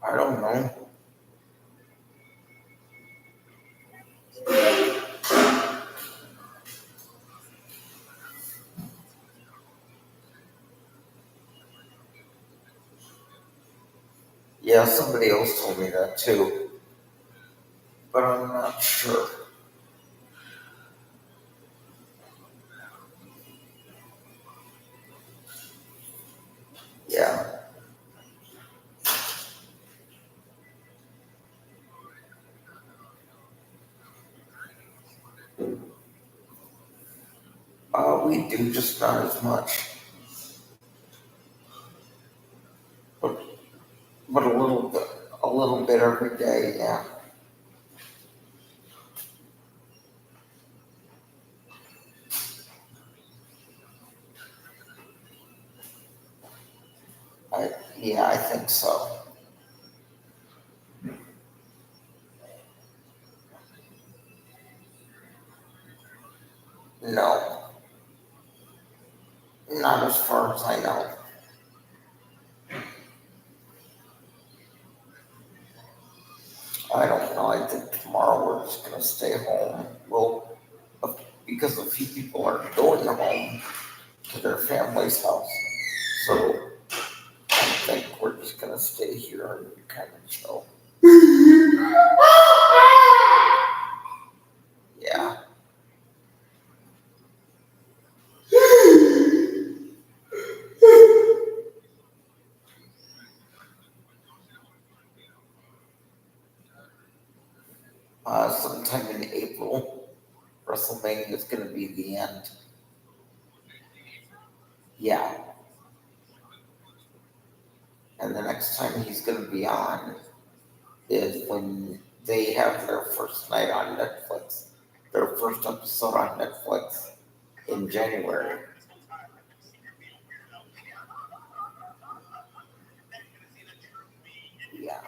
B: I don't know. Yeah, somebody else told me that too, but I'm not sure. Yeah. We do, just not as much. But a little bit every day, yeah. I think so. Not as far as I know. I don't know. I think tomorrow we're just gonna stay home. Well, because a few people are going home to their family's house. So I think we're just gonna stay here and kind of chill. Yeah. Sometime in April, WrestleMania is gonna be the end. Yeah. And the next time he's gonna be on is when they have their first night on Netflix, their first episode on Netflix in January. Yeah.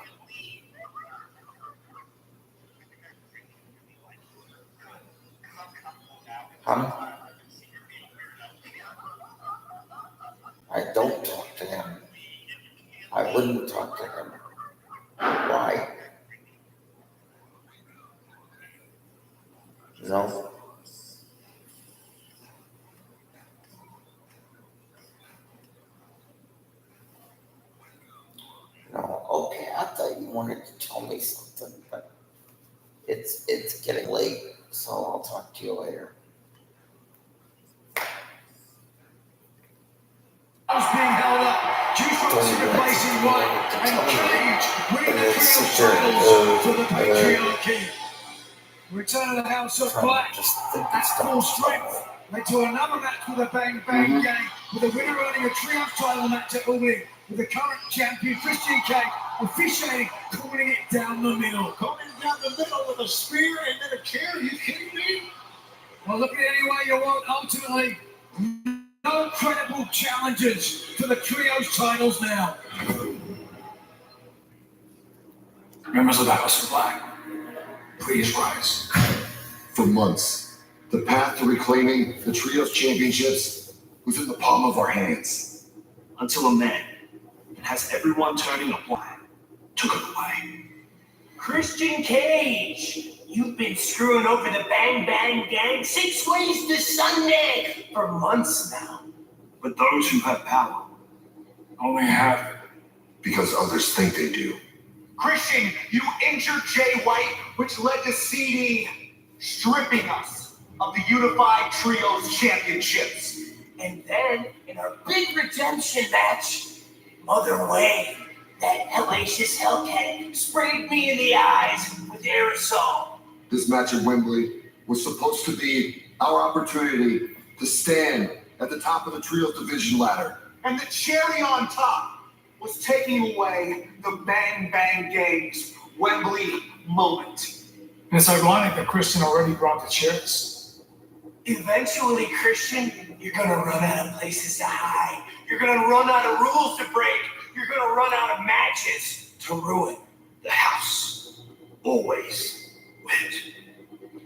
B: I don't talk to him. I wouldn't talk to him. Why? No. No. Okay, I thought you wanted to tell me something, but it's getting late, so I'll talk to you later.
E: Was being held up. G-Fox replacing White and Cage winning the trios titles for the patriarchy. Return of the House of Black at full strength led to another match with a Bang Bang Gang, with the winner earning a trios title match at Albany, with the current champion Christian Cage officiating, calling it down the middle.
C: Coming down the middle with a spear and then a chair. Are you kidding me?
E: Well, look at it any way you want. Ultimately, no credible challengers for the trios titles now.
K: Members of the House of Black, please rise.
M: For months, the path to reclaiming the Trios Championships was in the palm of our hands.
K: Until a man that has everyone turning a blind took it away.
G: Christian Cage, you've been screwing over the Bang Bang Gang 6 ways to Sunday for months now.
K: But those who have power only have it
M: because others think they do.
J: Christian, you injured Jay White, which led to CD stripping us of the Unified Trios Championships.
G: And then, in our big redemption match, Mother Wayne, that hellacious Hellcat, sprayed me in the eyes with aerosol.
M: This match at Wembley was supposed to be our opportunity to stand at the top of the Trios division ladder.
J: And the cherry on top was taking away the Bang Bang Gang's Wembley moment.
E: And it's ironic that Christian already brought the chairs.
G: Eventually, Christian, you're gonna run out of places to hide. You're gonna run out of rules to break. You're gonna run out of matches to ruin. The house always wins.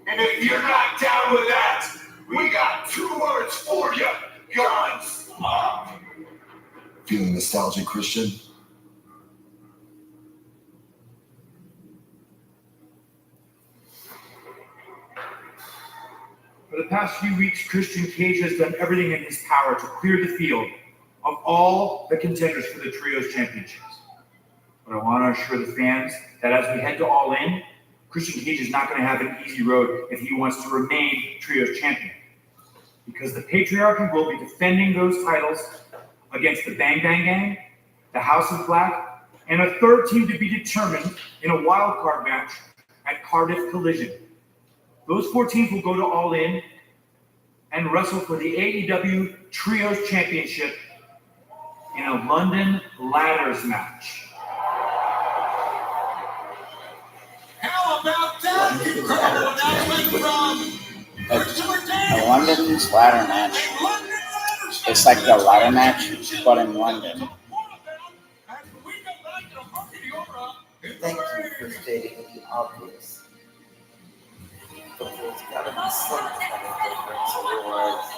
J: And if you're not down with that, we got 2 words for you. Guns up.
M: Feeling nostalgic, Christian?
N: For the past few weeks, Christian Cage has done everything in his power to clear the field of all the contenders for the Trios Championships. But I want to assure the fans that as we head to All In, Christian Cage is not going to have an easy road if he wants to remain Trios Champion. Because the Patriarchy will be defending those titles against the Bang Bang Gang, the House of Black, and a third team to be determined in a wild card match at Cardiff Collision. Those 4 teams will go to All In and wrestle for the AEW Trios Championship in a London Ladders match.
C: How about that? Incredible announcement from Christopher Daniels.
A: A London's ladder match. It's like the ladder match, but in London.
B: Thank you for stating the obvious. But there's gotta be some kind of difference, otherwise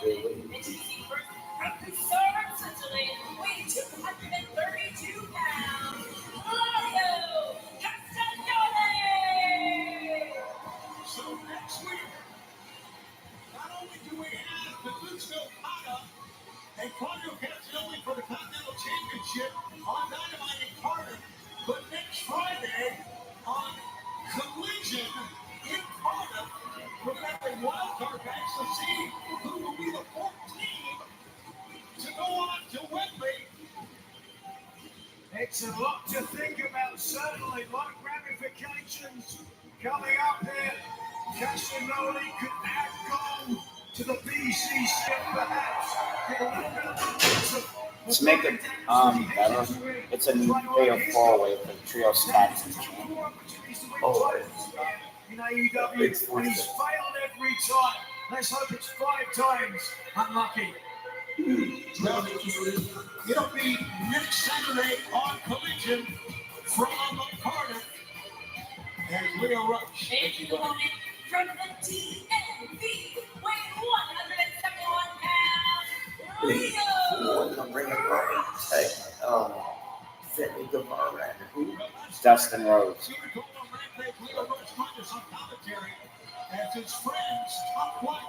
B: they wouldn't be
C: And Claudio Castagnoli for the Continental Championship on Dynamite in Cardiff. But next Friday on Collision in Cardiff, we're going to have a wild card match to see who will be the fourth team to go on to Wembley.
E: It's a lot to think about, certainly. A lot of ramifications coming up here. Castagnoli could have gone to the BCC and perhaps get a little bit of
A: To make it better, it's a new fatal four-way for the Trios Tag Team Champion.
E: Oh, in AEW, and he's failed every time. Let's hope it's 5 times unlucky.
C: Well, it'll be next Saturday on Collision from Cardiff. And Leo Rush.
G: And you want it from the TNV, weighing 171 pounds, Leo.
B: Cindy Guevara and who?
A: Dustin Rhodes.
C: Leo Rush joined us on commentary as his friends Top Flight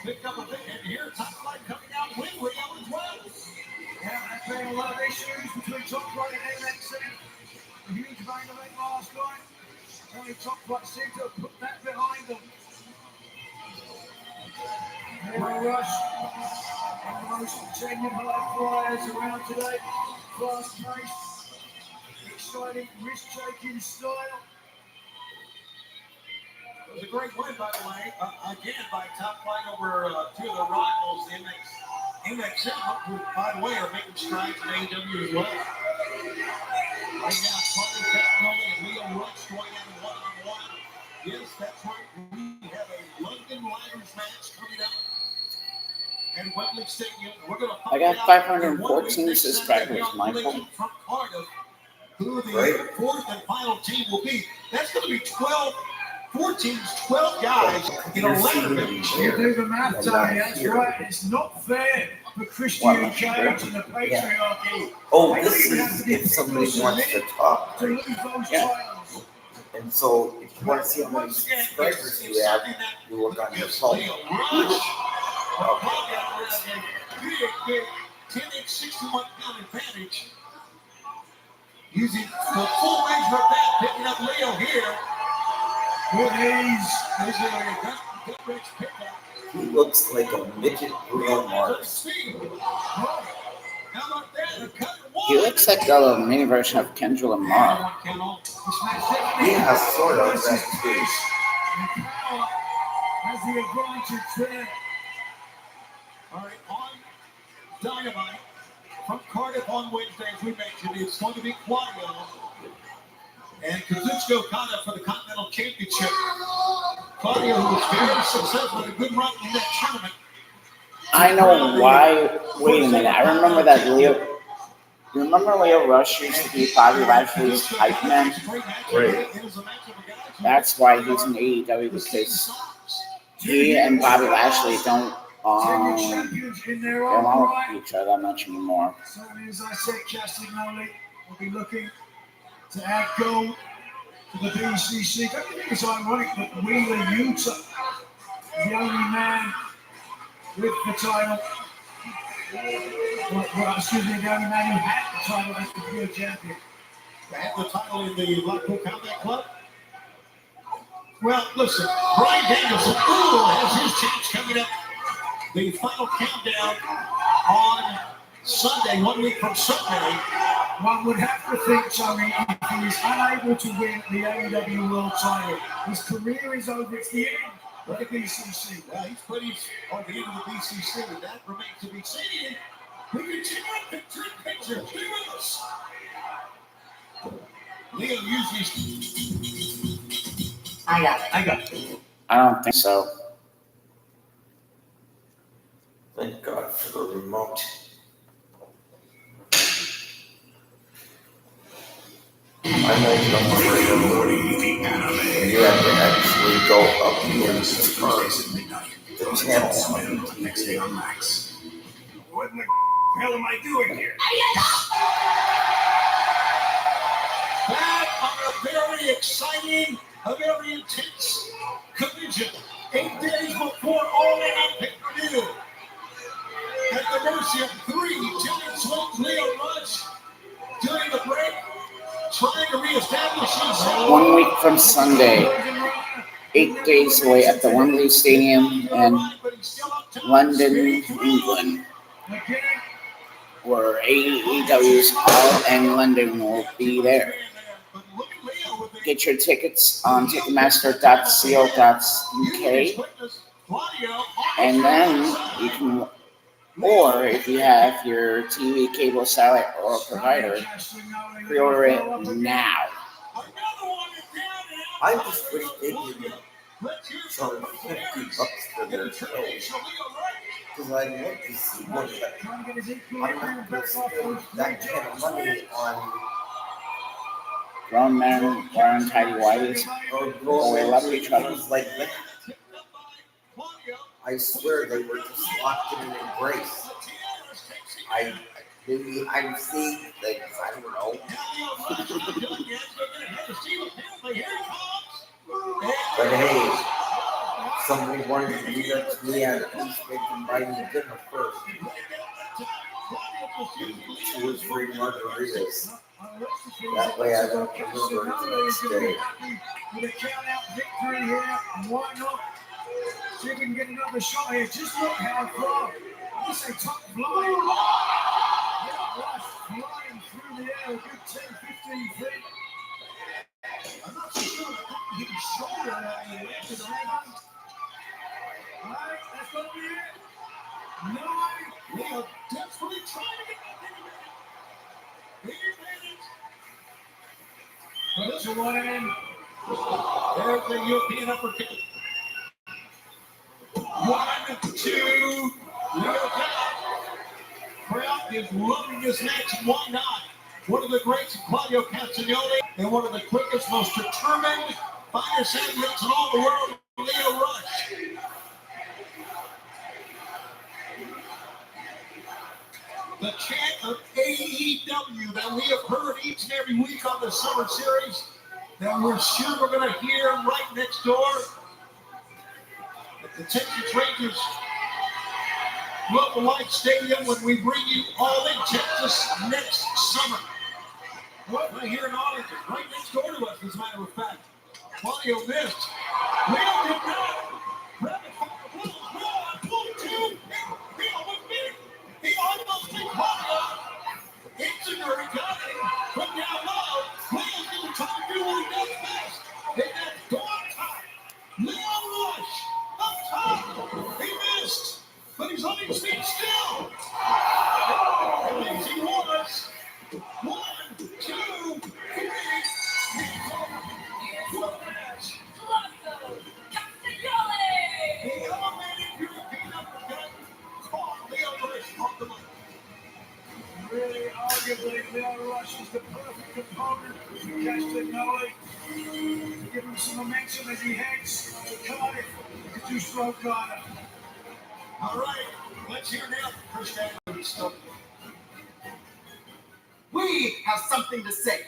C: picked up a big hit here. Top Flight coming out with Leo as well.
E: Yeah, there's been a lot of issues between Top Flight and NXT. A huge main event last night. Only Top Flight seemed to have put that behind them. Leo Rush, one of the most genuine high flyers around today. Fast-paced, exciting, risk-taking style.
C: It was a great win, by the way, again by Top Flight over two of the rivals, MXM, who, by the way, are making strides in AEW as well. Right now, Claudio Castagnoli and Leo Rush going at one-on-one. Yes, that's right. We have a London Ladders match coming up at Wembley Stadium. We're going to
A: I got 514 subscribers, Michael.
C: from Cardiff, who the fourth and final team will be. That's going to be 12. 4 teams, 12 guys in a ladder match.
E: You do the math, Tony, that's right. It's not fair for Christian Cage and the patriarchy.
B: Oh, this is if somebody wants to talk.
E: To lose those titles.
B: And so, if you want to see how many subscribers you have, you work on your phone.
C: Big 10-inch, 61-pound advantage. Using the full range of her bat, picking up Leo here. Good ease.
B: He looks like a midget Bruno Mars.
A: He looks like a mini version of Kendra Lamar.
B: Yeah, sort of. That too.
E: Has the advantage there.
C: All right, on Dynamite from Cardiff on Wednesday, as we mentioned, it's going to be Claudio and Kazuchika Okada for the Continental Championship. Claudio, who was very successful, had a good run in that tournament.
A: I know why. Wait a minute. I remember that Leo. Remember Leo Rush used to be Bobby Lashley's hype man?
B: Right.
A: That's why he's in AEW, because he and Bobby Lashley don't get along with each other that much anymore.
E: So as I said, Castagnoli will be looking to add gold to the BCC. Don't you think it's ironic that Wheeler Utah is the only man with the title? Well, excuse me, the only man who had the title as the pure champion.
C: Had the title in the Blackpool Combat Club. Well, listen, Bryan Danielson has his chance coming up. The final countdown on Sunday, 1 week from Sunday.
E: One would have to think, Tony, if he is unable to win the AEW World title, his career is over. It's the end of the BCC.
C: Well, he's put his on the end of the BCC, and that remains to be seen. We continue picture. Stay with us. Leo usually.
L: I got it.
A: I don't think so.
B: Thank God for the remote. I know you don't want to read a movie. You have to actually go up here and the channel.
K: Next day on Max.
E: What in the hell am I doing here?
C: Back on a very exciting, a very intense collision 8 days before All In on pay-per-view. At the mercy of 3 Jimmy Swift, Leo Rush, during the break, trying to reestablish himself.
A: 1 week from Sunday, 8 days away at the Wembley Stadium in London, England, where AEW's All In London will be there. Get your tickets on Ticketmaster.co.uk, and then you can, or if you have your TV, cable, satellite, or provider, pre-order it now.
B: I just wish they would charge $50 for their show. Because I'd love to see what that. I'm not going to spend that kind of money on
A: Grown men wearing tidy whities.
B: or
A: Oh, we love each other.
B: things like that. I swear they were just locked in an embrace. Maybe I'm seeing things, I don't know. But hey, somebody wanted to do that to me, at least they can buy me dinner first. 2 or 3 margaritas. That way I don't remember it the next day.
E: With a count-out victory here, and why not? See if we can get another shot here. Just look how far. This is top flying. Flying through the air, a good 10, 15 feet. I'm not so sure that he can shoulder that he went to the right. Alright, that's gonna be it. 9,
C: We are desperately trying to get that thing.
E: That's a one in.
C: There's the European uppercut. 1, 2, little count. Crowd is loving this match, and why not? One of the greats, Claudio Castagnoli, and one of the quickest, most determined, finest athletes in all the world, Leo Rush. The chant of AEW that we have heard each and every week on the Summer Series, that we're sure we're going to hear right next door at the Texas Rangers Global Life Stadium when we bring you All In Texas next summer. Well, we're here in Arlington, right next door to us, as a matter of fact. Claudio missed. Leo did not. Grab it from the Will. Will on pull 2. Leo was beat. He almost took Claudio. Itzigner got it from down low. Leo's going to try to do what he does best. And that's go up top. Leo Rush up top. He missed. But he's on his feet still. He was. 1, 2, 3. He elevated European uppercut. Caught Leo Rush off the mark.
E: Really, arguably, Leo Rush is the perfect opponent for Castagnoli. Give him some momentum as he heads to Cardiff to do Stroke Garden.
C: All right, let's hear now from Chris Castagnoli.
O: We have something to say.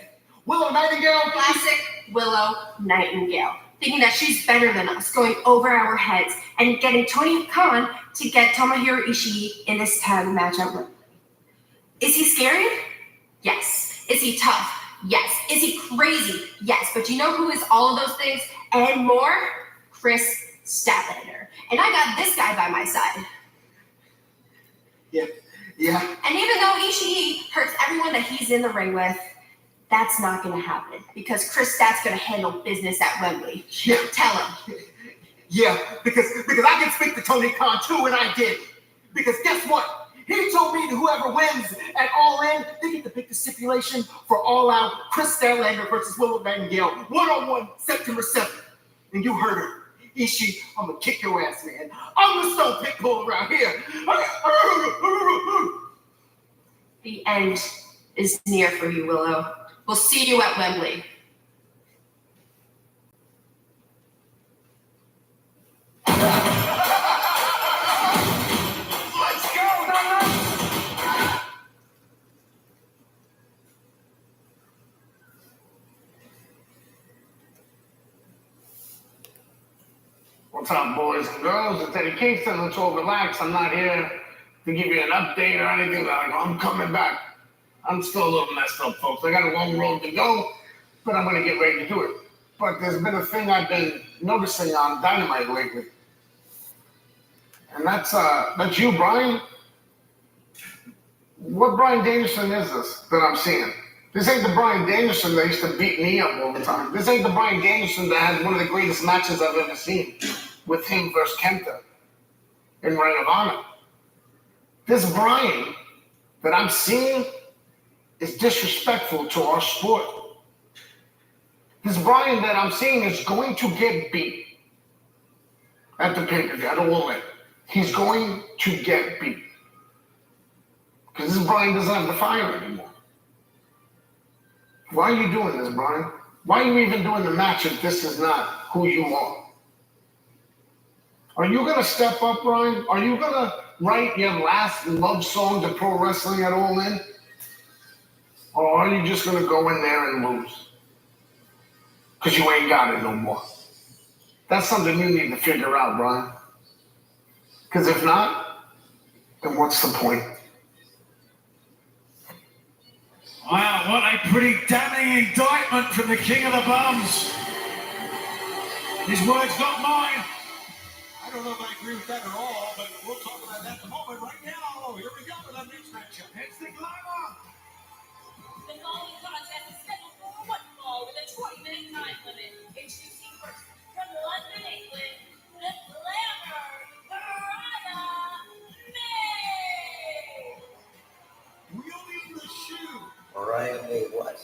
O: Willow Nightingale.
H: Classic Willow Nightingale. Thinking that she's better than us, going over our heads, and getting Tony Khan to get Tomohiro Ishii in this tag matchup. Is he scary? Yes. Is he tough? Yes. Is he crazy? Yes. But you know who is all of those things and more? Chris Statlander. And I got this guy by my side.
O: Yeah.
H: And even though Ishii hurts everyone that he's in the ring with, that's not going to happen because Chris Stat's going to handle business at Wembley.
O: Yeah.
H: Tell him.
O: Yeah, because I can speak to Tony Khan too, and I did. Because guess what? He told me that whoever wins at All In, they get to pick the stipulation for All Out Chris Statlander versus Willow Nightingale, 1-on-1, September 7th. And you heard her. Ishii, I'm gonna kick your ass, man. I'm the Stone Pitbull around here.
H: The end is near for you, Willow. We'll see you at Wembley.
O: Let's go, Nana!
P: What's up, boys and girls? It's Eddie Kingston. Let's all relax. I'm not here to give you an update or anything. I'm coming back. I'm still a little messed up, folks. I got a long road to go, but I'm going to get ready to do it. But there's been a thing I've been noticing on Dynamite lately. And that's you, Brian. What Brian Danielson is this that I'm seeing? This ain't the Brian Danielson that used to beat me up all the time. This ain't the Brian Danielson that had one of the greatest matches I've ever seen with him versus Kenta in Ring of Honor. This Brian that I'm seeing is disrespectful to our sport. This Brian that I'm seeing is going to get beat at the pay-per-view. I don't want it. He's going to get beat. Because this Brian doesn't have the fire anymore. Why are you doing this, Brian? Why are you even doing the match if this is not who you are? Are you going to step up, Brian? Are you going to write your last love song to pro wrestling at All In? Or are you just going to go in there and lose? Because you ain't got it no more. That's something you need to figure out, Brian. Because if not, then what's the point?
E: Wow, what a pretty damning indictment from the King of the Bums. His words, not mine.
C: I don't know if I agree with that at all, but we'll talk about that in a moment. Right now, here we go with our next matchup.
E: It's the Glamour.
G: The following contest is scheduled for one fall with a 20-minute time limit. Introducing first from London, England, the Glamour, Mariah May.
C: Wielding the shoe.
B: Mariah May what?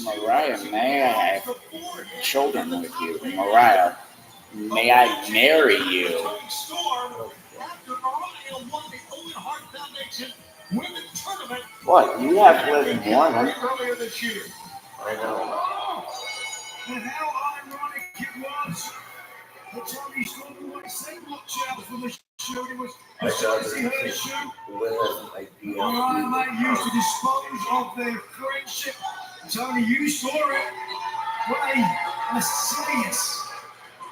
A: Mariah, may I have children with you? Mariah, may I marry you?
C: After Mariah won the Owen Hart Foundation Women's Tournament.
A: What? You have to live in Mormon.
C: Earlier this year.
B: I know.
E: And how ironic it was that Tony Storm always said watch out for the shoe. It was precisely her shoe. Mariah May used to dispose of their friendship. Tony, you saw it. What a lascivious,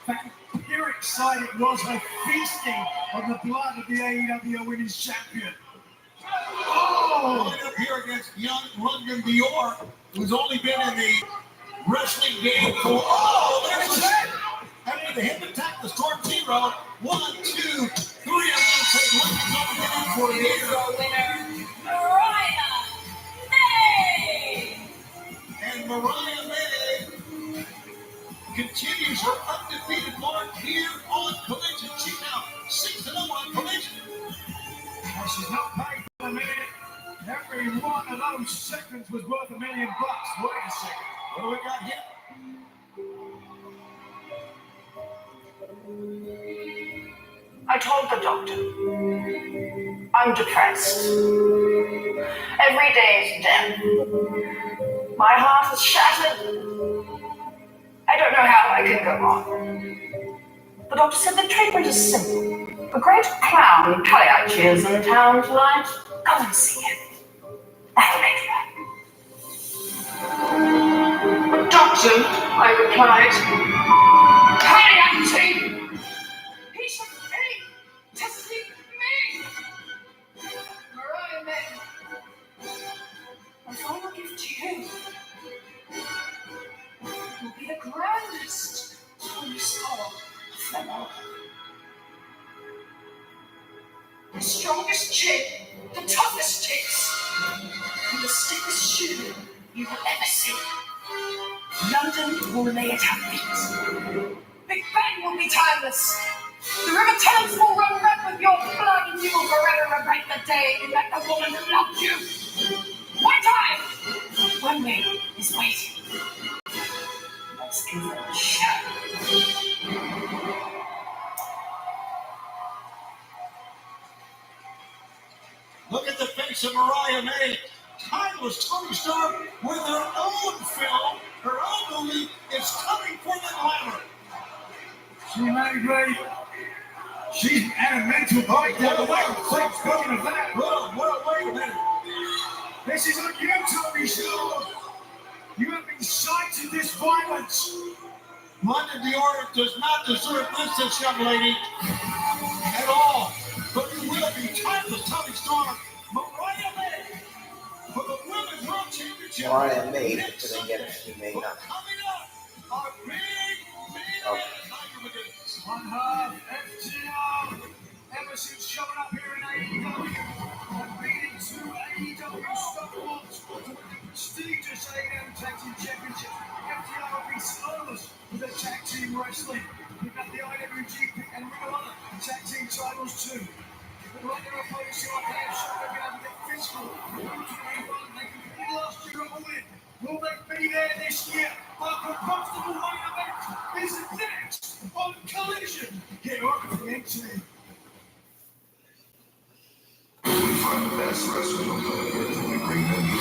E: vampiric sight it was, her feasting on the blood of the AEW Women's Champion.
C: Oh! Up here against young London Dior, who's only been in the wrestling game for, there's a hit! After the hip attack, the Storm Zero. 1, 2, 3. I'm going to say London's over for the
G: Zero winner, Mariah May.
C: And Mariah May continues her undefeated mark here on Collision. She's now 6-0 on Collision.
E: And she's not paid for a minute. Every one of those seconds was worth $1 million. Wait a second.
C: What do we got here?
Q: I told the doctor, I'm depressed. Every day is death. My heart is shattered. I don't know how I can go on. The doctor said the treatment is simple. The great clown Pagliacci is in town tonight. Go and see him. That'll make you happy. But doctor, I replied, Pagliacci! He should pay to see me! Mariah May, my final gift to you will be the grandest Tony Storm of them all. The strongest chick, the toughest chicks, and the stiffest shoe you will ever see. London will lay at her feet. Big Bang will be timeless. The River Thames will run red with your blood, and you will forever regret the day you met the woman who loved you. One time, one man is waiting. Let's give it a shot.
C: Look at the face of Mariah May. Timeless Tony Storm with her own film, her own movie is coming for the Glamour.
E: She may be. She's had a mental breakdown. The way Clint's spoken of that.
C: Wait a minute.
E: This is on you, Tony Storm. You have incited this violence.
C: London Dior does not deserve this young lady at all. But you will be timeless Tony Storm, Mariah May, for the Women's World Championship.
B: Mariah May, if you didn't get it, she may not.
C: Coming up, our big
B: Okay.
E: One half FTR. Ever since showing up here in AEW and beating two AEW stalwarts to win the prestigious AEW Tag Team Championship, FTR have been synonymous with their tag team wrestling. We've got the IWGP and Ring of Honor tag team titles too. But like their opponents who are playing show, they're going to have to get physical. They competed last year at All In. Will they be there this year? Our combustible main event is next on Collision here on TNT.
M: We find the best wrestlers on the earth and we bring them here.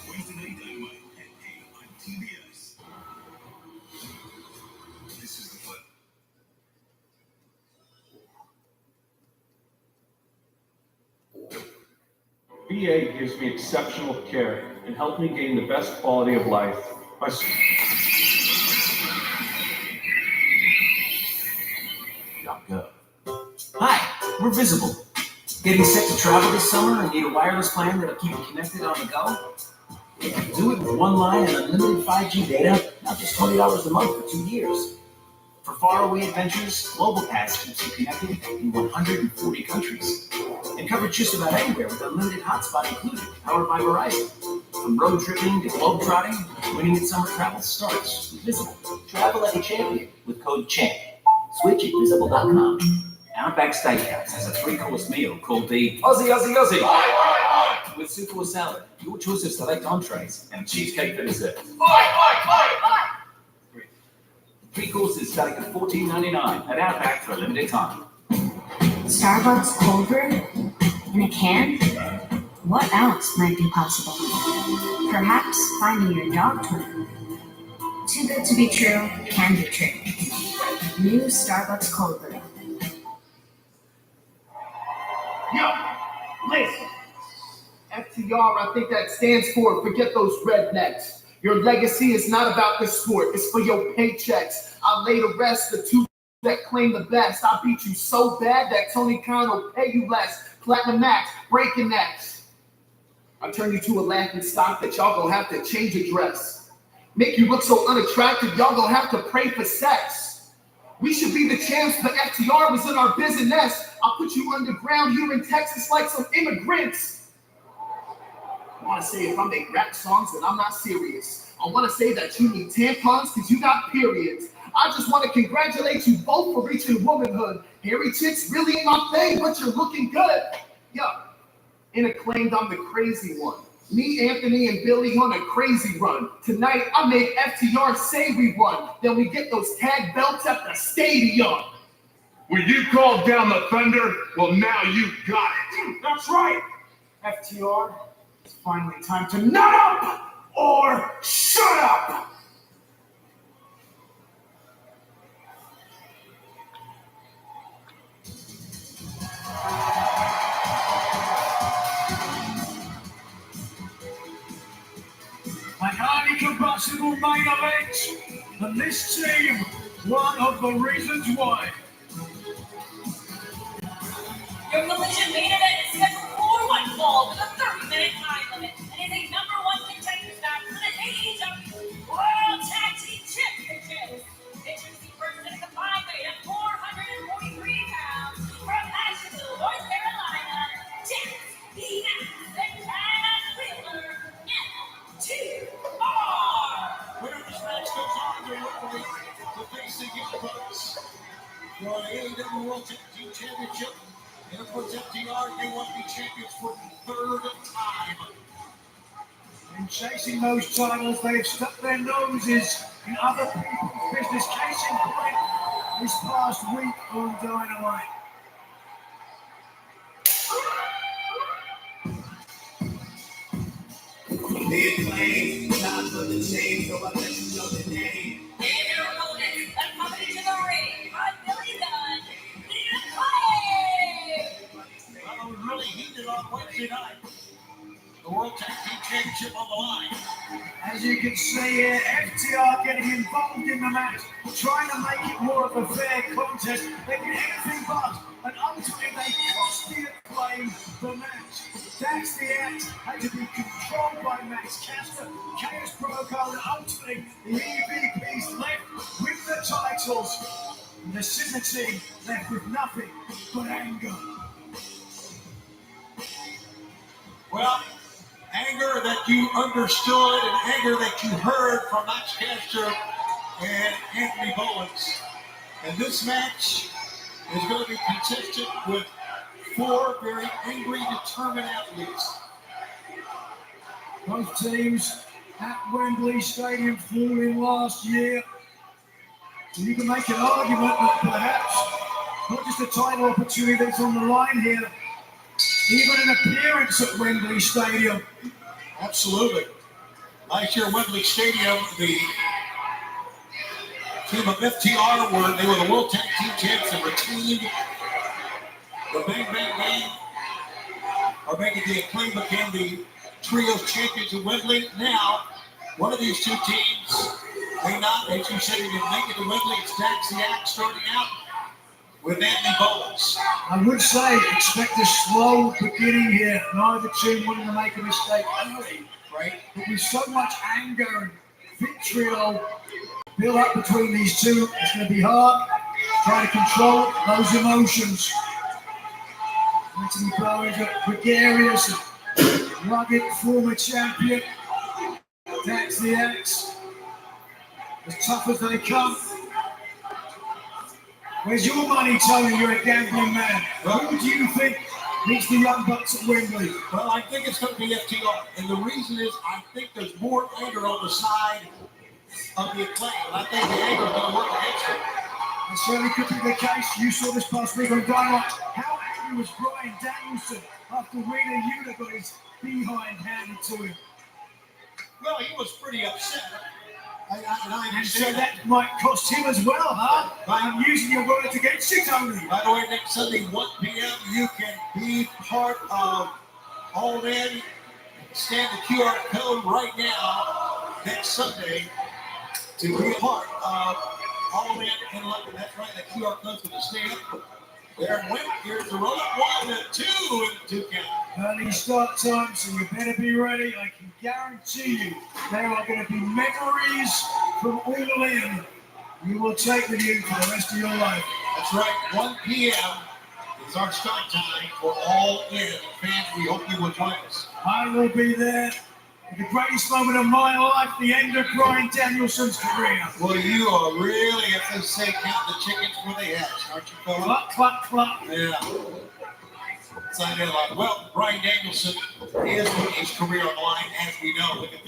K: Wednesday night dynamite at 8 on TBS. This is the fun.
R: VA gives me exceptional care and helped me gain the best quality of life by
S: Hi, we're Visible. Getting set to travel this summer and need a wireless plan that'll keep you connected on the go? Do it with one line and unlimited 5G data, now just $20 a month for 2 years. For faraway adventures, Global Pass keeps you connected in 140 countries. And covered just about anywhere with unlimited hotspot included, powered by Verizon. From road tripping to globetrotting, winning at summer travel starts with Visible. Travel like a champion with code CHAMP. Switch at visible.com. Outback Steakhouse has a 3-course meal called the Aussie with soup or salad, your choice of select entrees, and cheesecake for dessert. 3 courses starting at $14.99 at Outback for a limited time.
H: Starbucks cold brew? In a can? What else might be possible? Perhaps finding your dog toy. Too good to be true, can be true. New Starbucks cold brew.
O: Yo, listen. FTR, I think that stands for forget those rednecks. Your legacy is not about the sport, it's for your paychecks. I lay to rest the two that claim the best. I beat you so bad that Tony Khan will pay you less. Platinum Max, breaking necks. I turn you to a laughing stock that y'all gonna have to change your dress. Make you look so unattractive, y'all gonna have to pray for sex. We should be the champs, but FTR was in our business. I'll put you underground here in Texas like some immigrants. I wanna say if I make rap songs, then I'm not serious. I wanna say that you need tampons because you got periods. I just wanna congratulate you both for reaching womanhood. Hairy chicks really ain't my thing, but you're looking good. Yeah, and acclaimed I'm the crazy one. Me, Anthony, and Billy on a crazy run. Tonight, I make FTR say we won. Then we get those tag belts at the stadium.
E: When you called down the thunder, well, now you got it.
O: That's right. FTR, it's finally time to nut up or shut up.
E: An highly combustible main event, and this team, one of the reasons why.
G: Your Collision main event is scheduled for one fall with a 30-minute time limit and is a #1 contenders match for the AEW World Tag Team Championship. Pictures the person at a combined weight of 443 pounds from Asheville, North Carolina, James P. and Chad Wheeler, FTR.
C: Winner this match goes on to face the Young Bucks for the AEW World Tag Team Championship. And of course, FTR, they want to be champions for the 3rd time.
E: In chasing those titles, they've stuck their noses in other people's business. Case in point, this past week on Dynamite.
C: The Acclaim, not for the chain, so I let you know the name.
G: And their opponents are coming to the ring on Billy Gunn, The Acclaim.
C: Well, really, he Wednesday night. The World Tag Team Championship on the line.
E: As you can see here, FTR getting involved in the match, trying to make it more of a fair contest. They did anything but, and ultimately they cost the Acclaim the match. Dax the Axe had to be controlled by Max Caster, Chaos Protocol, and ultimately the EVPs left with the titles. And the Sinner team left with nothing but anger.
C: Well, anger that you understood and anger that you heard from Max Caster and Anthony Bowens. And this match is going to be contested with 4 very angry, determined athletes.
E: Both teams at Wembley Stadium falling last year. So you can make an argument that perhaps not just a title opportunity that's on the line here, even an appearance at Wembley Stadium.
C: Absolutely. Last year at Wembley Stadium, the team of FTR they were the World Tag Team Champs and retained the Bang Bang Gang, or making the Acclaim became the Trios Champions at Wembley. Now, one of these two teams may not, as you said, they didn't make it to Wembley. It's Dax the Axe starting out with Anthony Bowens.
E: I would say expect a slow beginning here. Neither team wanting to make a mistake early, right? But with so much anger and vitriol built up between these two, it's going to be hard to try to control those emotions. Anthony Bowens, a gregarious and rugged former champion. Dax the Axe, as tough as they come. Where's your money, Tony? You're a gambling man. Who do you think beats the Young Bucks at Wembley?
C: Well, I think it's going to be FTR. And the reason is I think there's more anger on the side of the Acclaim. I think the anger is going to work against them.
E: It certainly could be the case. You saw this past week on Dynamite. How angry was Bryan Danielson after Rita Yuta got his behind handed to him?
C: Well, he was pretty upset. I
E: And so that might cost him as well, huh? I'm using your words against you, Tony.
C: By the way, next Sunday, 1 p.m., you can be part of All In. Scan the QR code right now, next Sunday, to be a part of All In London. That's right, the QR code for the stamp. There went, here's the roll up 1 and 2 in the 2 count.
E: Early start time, so you better be ready. I can guarantee you there are going to be memories from All In you will take with you for the rest of your life.
C: That's right, 1 p.m. is our start time for All In. Fans, we hope you will join us.
E: I will be there. The greatest moment of my life, the end of Bryan Danielson's career.
C: Well, you are really, as they say, count the chickens where they hatch, aren't you, fella?
E: Cluck, cluck, cluck.
C: Yeah. Sign in like, well, Bryan Danielson is putting his career on the line, as we know. Look at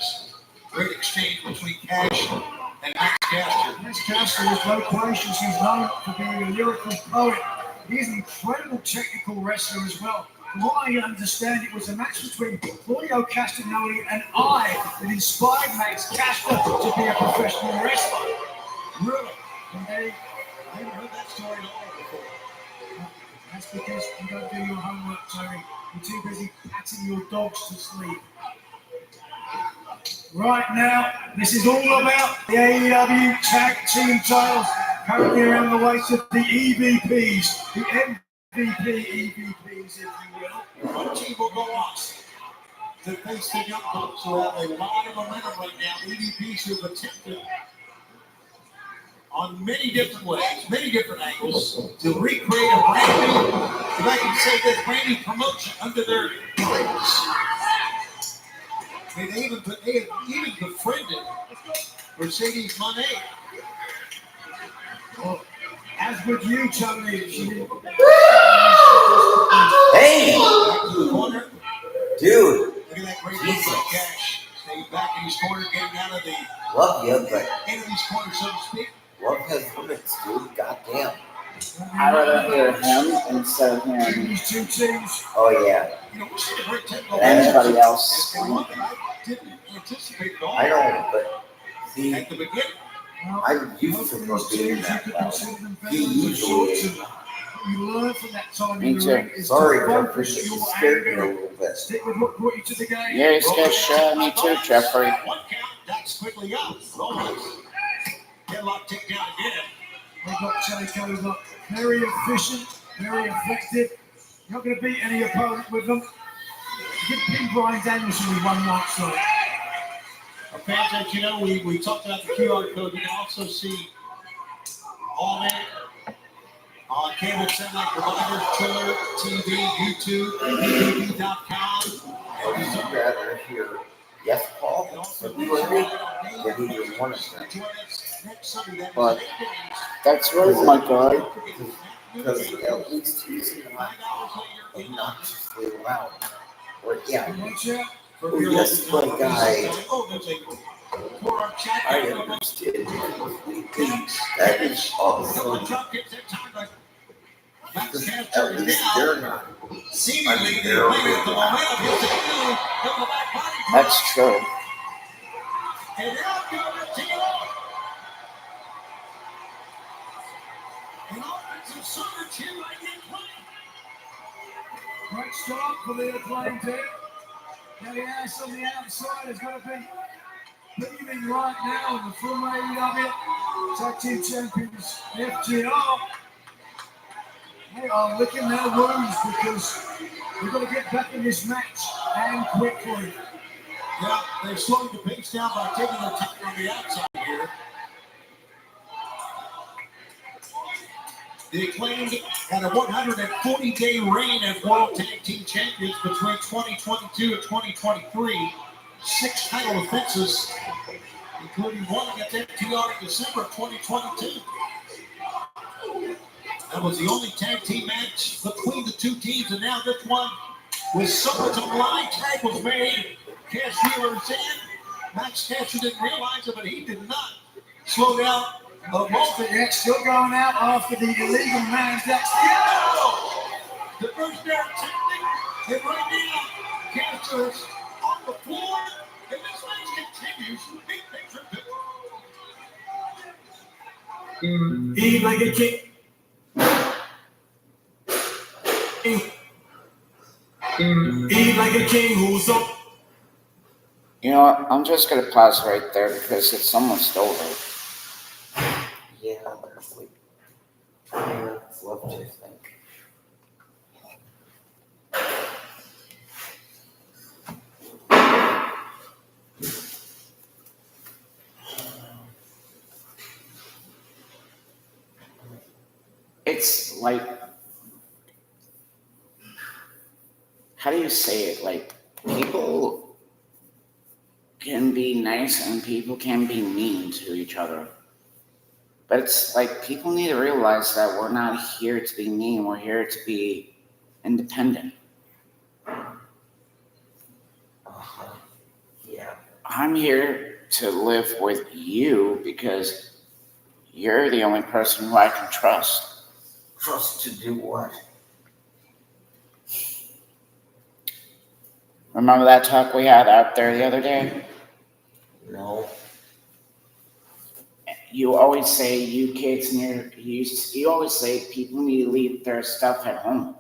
C: this. Great exchange between Cash and Max Caster.
E: Max Caster is loquacious. He's known for being a lyrical poet. He's an incredible technical wrestler as well. From what I understand, it was a match between Claudio Castagnoli and I that inspired Max Caster to be a professional wrestler.
C: Really? I haven't heard that story at all before.
E: That's because you don't do your homework, Tony. You're too busy patting your dogs to sleep. Right now, this is all about the AEW Tag Team titles currently around the waist of the EVPs, the MVP EVPs, if you will.
C: One team will go on to face the Young Bucks, who have a lot of momentum right now. EVPs who have attempted on many different ways, many different angles, to recreate a brand new, if I can say this, brand new promotion under their wings. And they have even befriended Mercedes Moné.
E: Well, as with you, Tony,
B: Hey!
C: Back to the corner.
B: Dude.
C: Look at that great move by Cash. Stay back in his corner, getting out of the
B: Love you, but
C: enemy's corner, so to speak.
B: love his limits, dude. Goddamn.
A: I'd rather hear him instead of hearing
E: these two teams.
B: Oh, yeah.
C: You know, we see a great technical
A: anybody else.
C: And one thing I didn't anticipate at all.
B: I know, but see,
C: At the beginning,
B: I'm used to him being that way. He usually is.
E: you learn from that time
A: Me
E: in the
A: too.
E: ring is
B: Sorry,
E: to
B: Jeffrey,
E: focus
B: you
E: your
B: scared me a
E: anger.
B: little bit.
E: Stick with what brought you to the game.
A: Yeah, he's got me too, Jeffrey.
C: One count, Dax quickly out. Rollins. Headlock take down again.
E: They've got Jericho very efficient, very effective. You're not going to beat any opponent with them. You can beat Brian Danielson with one night shot.
C: Our fans, as you know, we talked about the QR code. You can also see all that on cable satellite providers, Twitter, TV, YouTube, PPP.com.
B: Would you rather hear yes, Paul, or you and me than either one of them?
A: But that's right, my guy.
B: Because at least he's not obnoxiously loud. Or yeah. Oh yes, my guy. I understand completely. That is awesome. Because at least they're not.
A: That's true.
C: And now going to take it off. An offensive surge here by the Acclaim.
E: Great start for the Acclaim team. Now the ass on the outside is going to be beaming right now in the former AEW Tag Team Champions FTR. They are licking their wounds because we've got to get back in this match and quickly.
C: Yeah, they're slowing the pace down by taking their time on the outside here. The Acclaimed had a 140-day reign as World Tag Team Champions between 2022 and 2023. 6 title defenses, including one against FTR in December of 2022. That was the only tag team match between the two teams, and now this one with so much on the line. Tag was made. Cash Wheeler is in. Max Caster didn't realize it, but he did not slow down.
E: Still going out after the illegal man's
C: The first down technique, and right now, Caster is on the floor, and this match continues. Big picture.
S: Eat like a king. Eat like a king who's up.
A: You know what? I'm just gonna pause right there because it's almost over.
B: Yeah, there's like 20 minutes left, I think.
A: It's like, how do you say it? Like, people can be nice and people can be mean to each other. But it's like people need to realize that we're not here to be mean. We're here to be independent.
B: Yeah.
A: I'm here to live with you because you're the only person who I can trust.
B: Trust to do what?
A: Remember that talk we had out there the other day?
B: No.
A: You always say you kids you always say people need to leave their stuff at home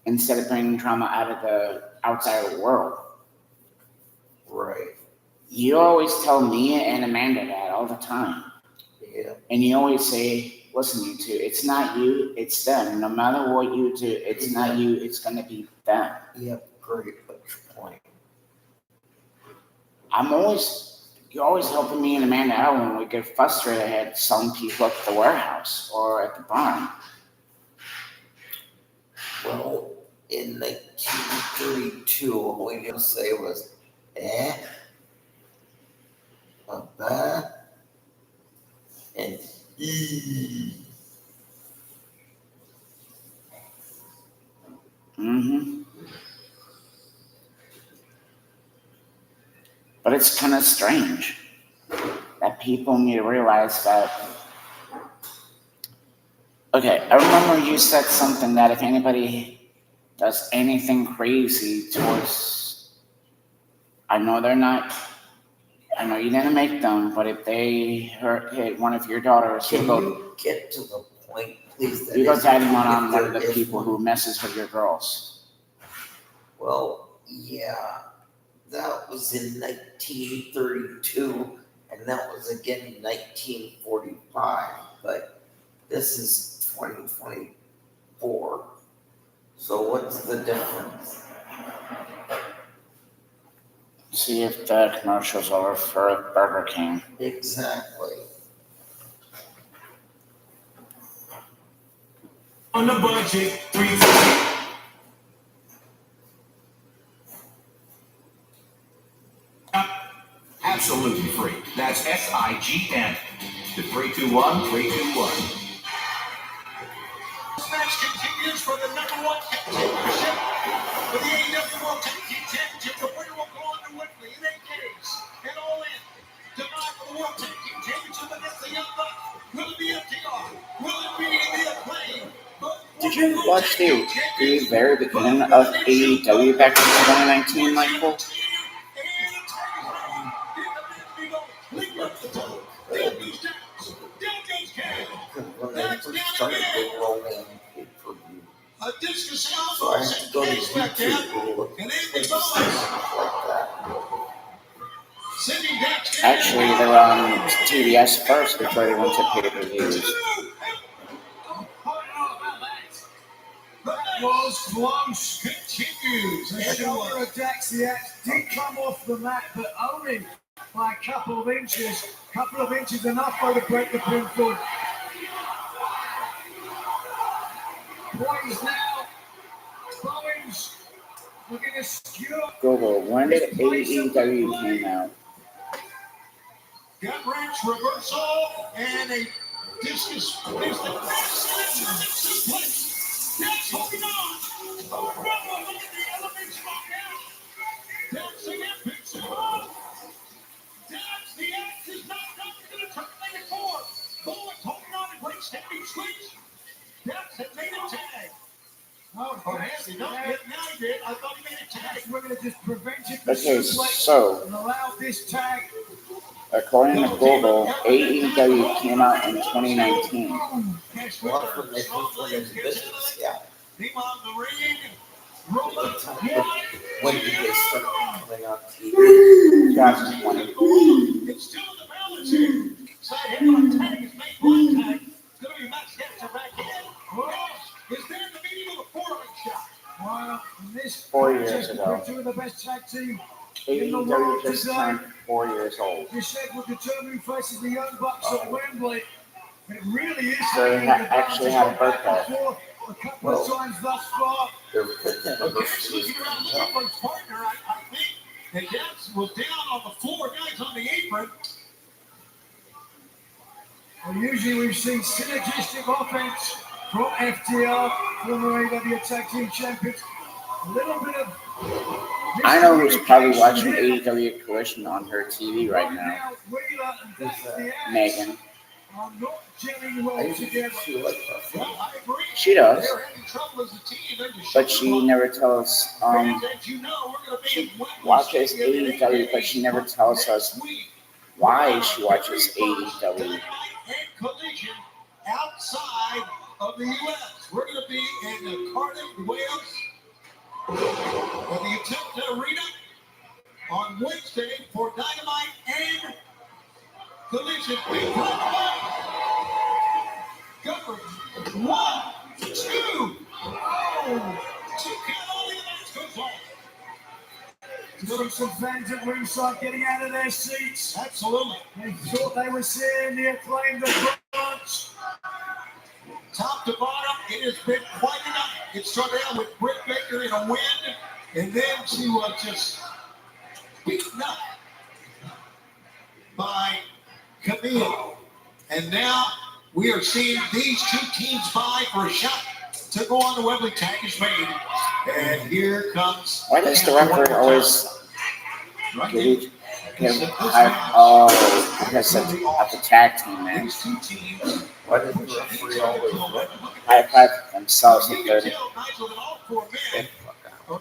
A: instead of bringing trauma out of the outside of the world.
B: Right.
A: You always tell me and Amanda that all the time.
B: Yeah.
A: And you always say, listen, you two, it's not you, it's them. No matter what you do, it's not you, it's going to be them.
B: Yep, great. What's your point?
A: You're always helping me and Amanda out when we get frustrated at some people at the warehouse or at the barn.
B: Well, in 1932, all we didn't say was, and
A: Mm-hmm. But it's kind of strange that people need to realize that. Okay, I remember you said something that if anybody does anything crazy towards, I know you didn't make them, but if they hit one of your daughters,
B: can you get to the point, least that
A: You go
B: is-
A: dating on
B: if
A: one of
B: there
A: the
B: is
A: people
B: one.
A: who messes with your girls.
B: Well, yeah, that was in 1932, and that was again in 1945, but this is 2024. So what's the difference?
A: See if the commercial's over for Burger King.
B: Exactly.
K: On the budget, 3 Absolutely free. That's SIGN. The 321-321.
C: This match continues for the #1 championship. For the AEW World Tag Team Championship, the winner will go on to Wembley in 8 days. And all in. Tonight for the World Tag Team Championship against the Young Bucks. Will it be FTR? Will it be the Acclaim?
A: Did you watch the very beginning of AEW back in 2019, Michael?
B: When they first started, they were only on pay-per-view.
C: A discus
B: So I had to go to YouTube to look at stuff like that.
A: Actually, they were on TBS first before they went to pay-per-views.
E: That was close. Continues. The shoulder of Daxiax did come off the mat, but only by a couple of inches. Couple of inches enough though to break the pinfall. Boys now. Bowens looking to skewer.
A: Google, when did AEW came out?
C: Gut wrench reversal and a discus. That's holding on. Oh, brother, look at the elements back out. That's again picks it up. That's the axe is knocked up to the terminated forward. Bowens holding on to great standing switch. That's it, made a tag. Oh, has he not yet? Now he did. I thought he made a tag.
E: We're going to just prevent it
A: Okay, so
E: and allow this tag.
A: according to Google, AEW came out in 2019.
B: Well, when they first went into business, yeah. When did they start coming on TV?
A: 2020.
C: It's still in the balance here. Side headlock tag is made one tag. It's going to be Matt Steps back in. Is there the meaning of a 4-ring shot?
E: Well, in this
A: 4 years ago.
E: Two of the best tag team in the world
A: AEW just
E: today.
A: turned 4 years old.
E: This said will determine who faces the Young Bucks at Wembley. It really is.
A: So he actually had a birthday.
E: A couple of times thus far.
B: Their fifth anniversary is
C: Looking around
B: coming
C: looking
B: up.
C: for his partner, I think. And Debs was down on the floor. Now he's on the apron.
E: Well, usually we've seen synergistic offense from FTR, former AEW Tag Team Champions. A little bit of.
A: I know who's probably watching AEW Collision on her TV right now.
E: Wheeler and Daxter
A: Megan.
E: are not gelling well
B: I used to
E: together.
B: feel like that.
C: Well, I agree.
A: She does,
C: They're having trouble as a team. They're just
A: but she never tells.
C: Fans, as you know, we're going to be
A: She
C: in Wembley
A: watches
C: Stadium in 8
A: AEW, but she never tells us
C: next week.
A: why she watches AEW.
C: Dynamite and Collision outside of the U.S. We're going to be in Cardiff, Wales, at the Attempta Arena on Wednesday for Dynamite and Collision. Big Dynamite. Governed. 1, 2. Oh, 2 count only. The match goes on.
E: Some fans at ringside getting out of their seats.
C: Absolutely.
E: They thought they were seeing the Acclaimed advance.
C: Top to bottom, it has been quite enough. It started out with Britt Baker in a win, and then she was just beaten up by Camille. And now we are seeing these two teams vie for a shot to go on the Wembley. Tag is made. And here comes.
A: Why does the referee always
C: Right
A: give
C: there.
A: him because of the tag team, man?
C: These two teams.
B: Why did the referee always win?
A: High five themselves at 30.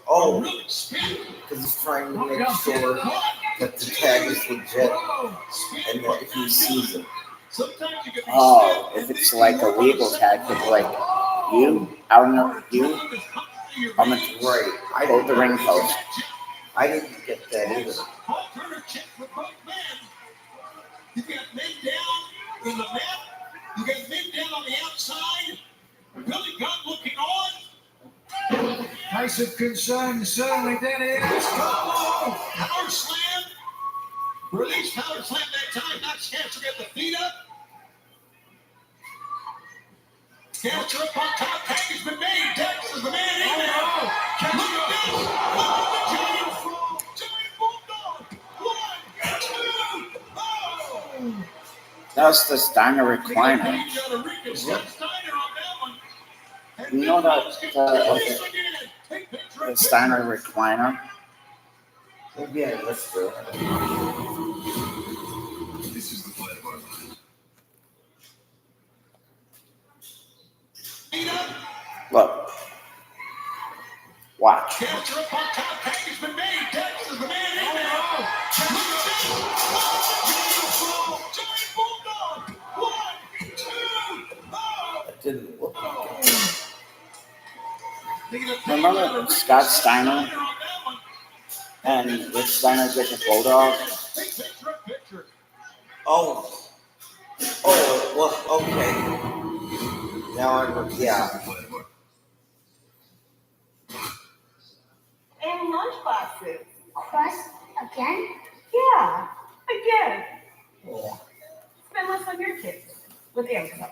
B: Oh, because he's trying to make sure that the tag is legit and that he sees it.
C: Sometimes you can be
A: Oh, if it's like a legal tactic, like you, I don't know, you, I'm a
B: Right.
A: hold the ring post.
B: I didn't get that either.
C: Paul Turner checks with both men. You got men down in the net. You got men down on the outside. Billy Gunn looking on.
E: Case of concern, certainly that is.
C: Power slam. Release power slam that time. Not chance to get the feet up. Cancer up on top. Tag has been made. Dex is the man in there. Look at this. Oh, the giant bulldog. 1, 2, oh.
A: That's the Steiner recliner. You know that the Steiner recliner?
B: Yeah, that's true.
K: This is the plan of our lives.
A: Look. Watch.
C: Cancer up on top. Tag has been made. Dex is the man in there. Giant bulldog. 1, 2, oh.
B: It didn't look like it.
A: Remember Scott Steiner? And Rick Steiner get the Bulldog?
B: Oh. Oh, well, okay. Now I'm, yeah.
Q: And lunch boxes.
F: Crust again?
Q: Yeah, again.
B: Yeah.
Q: Spend less on your kids with Amazon.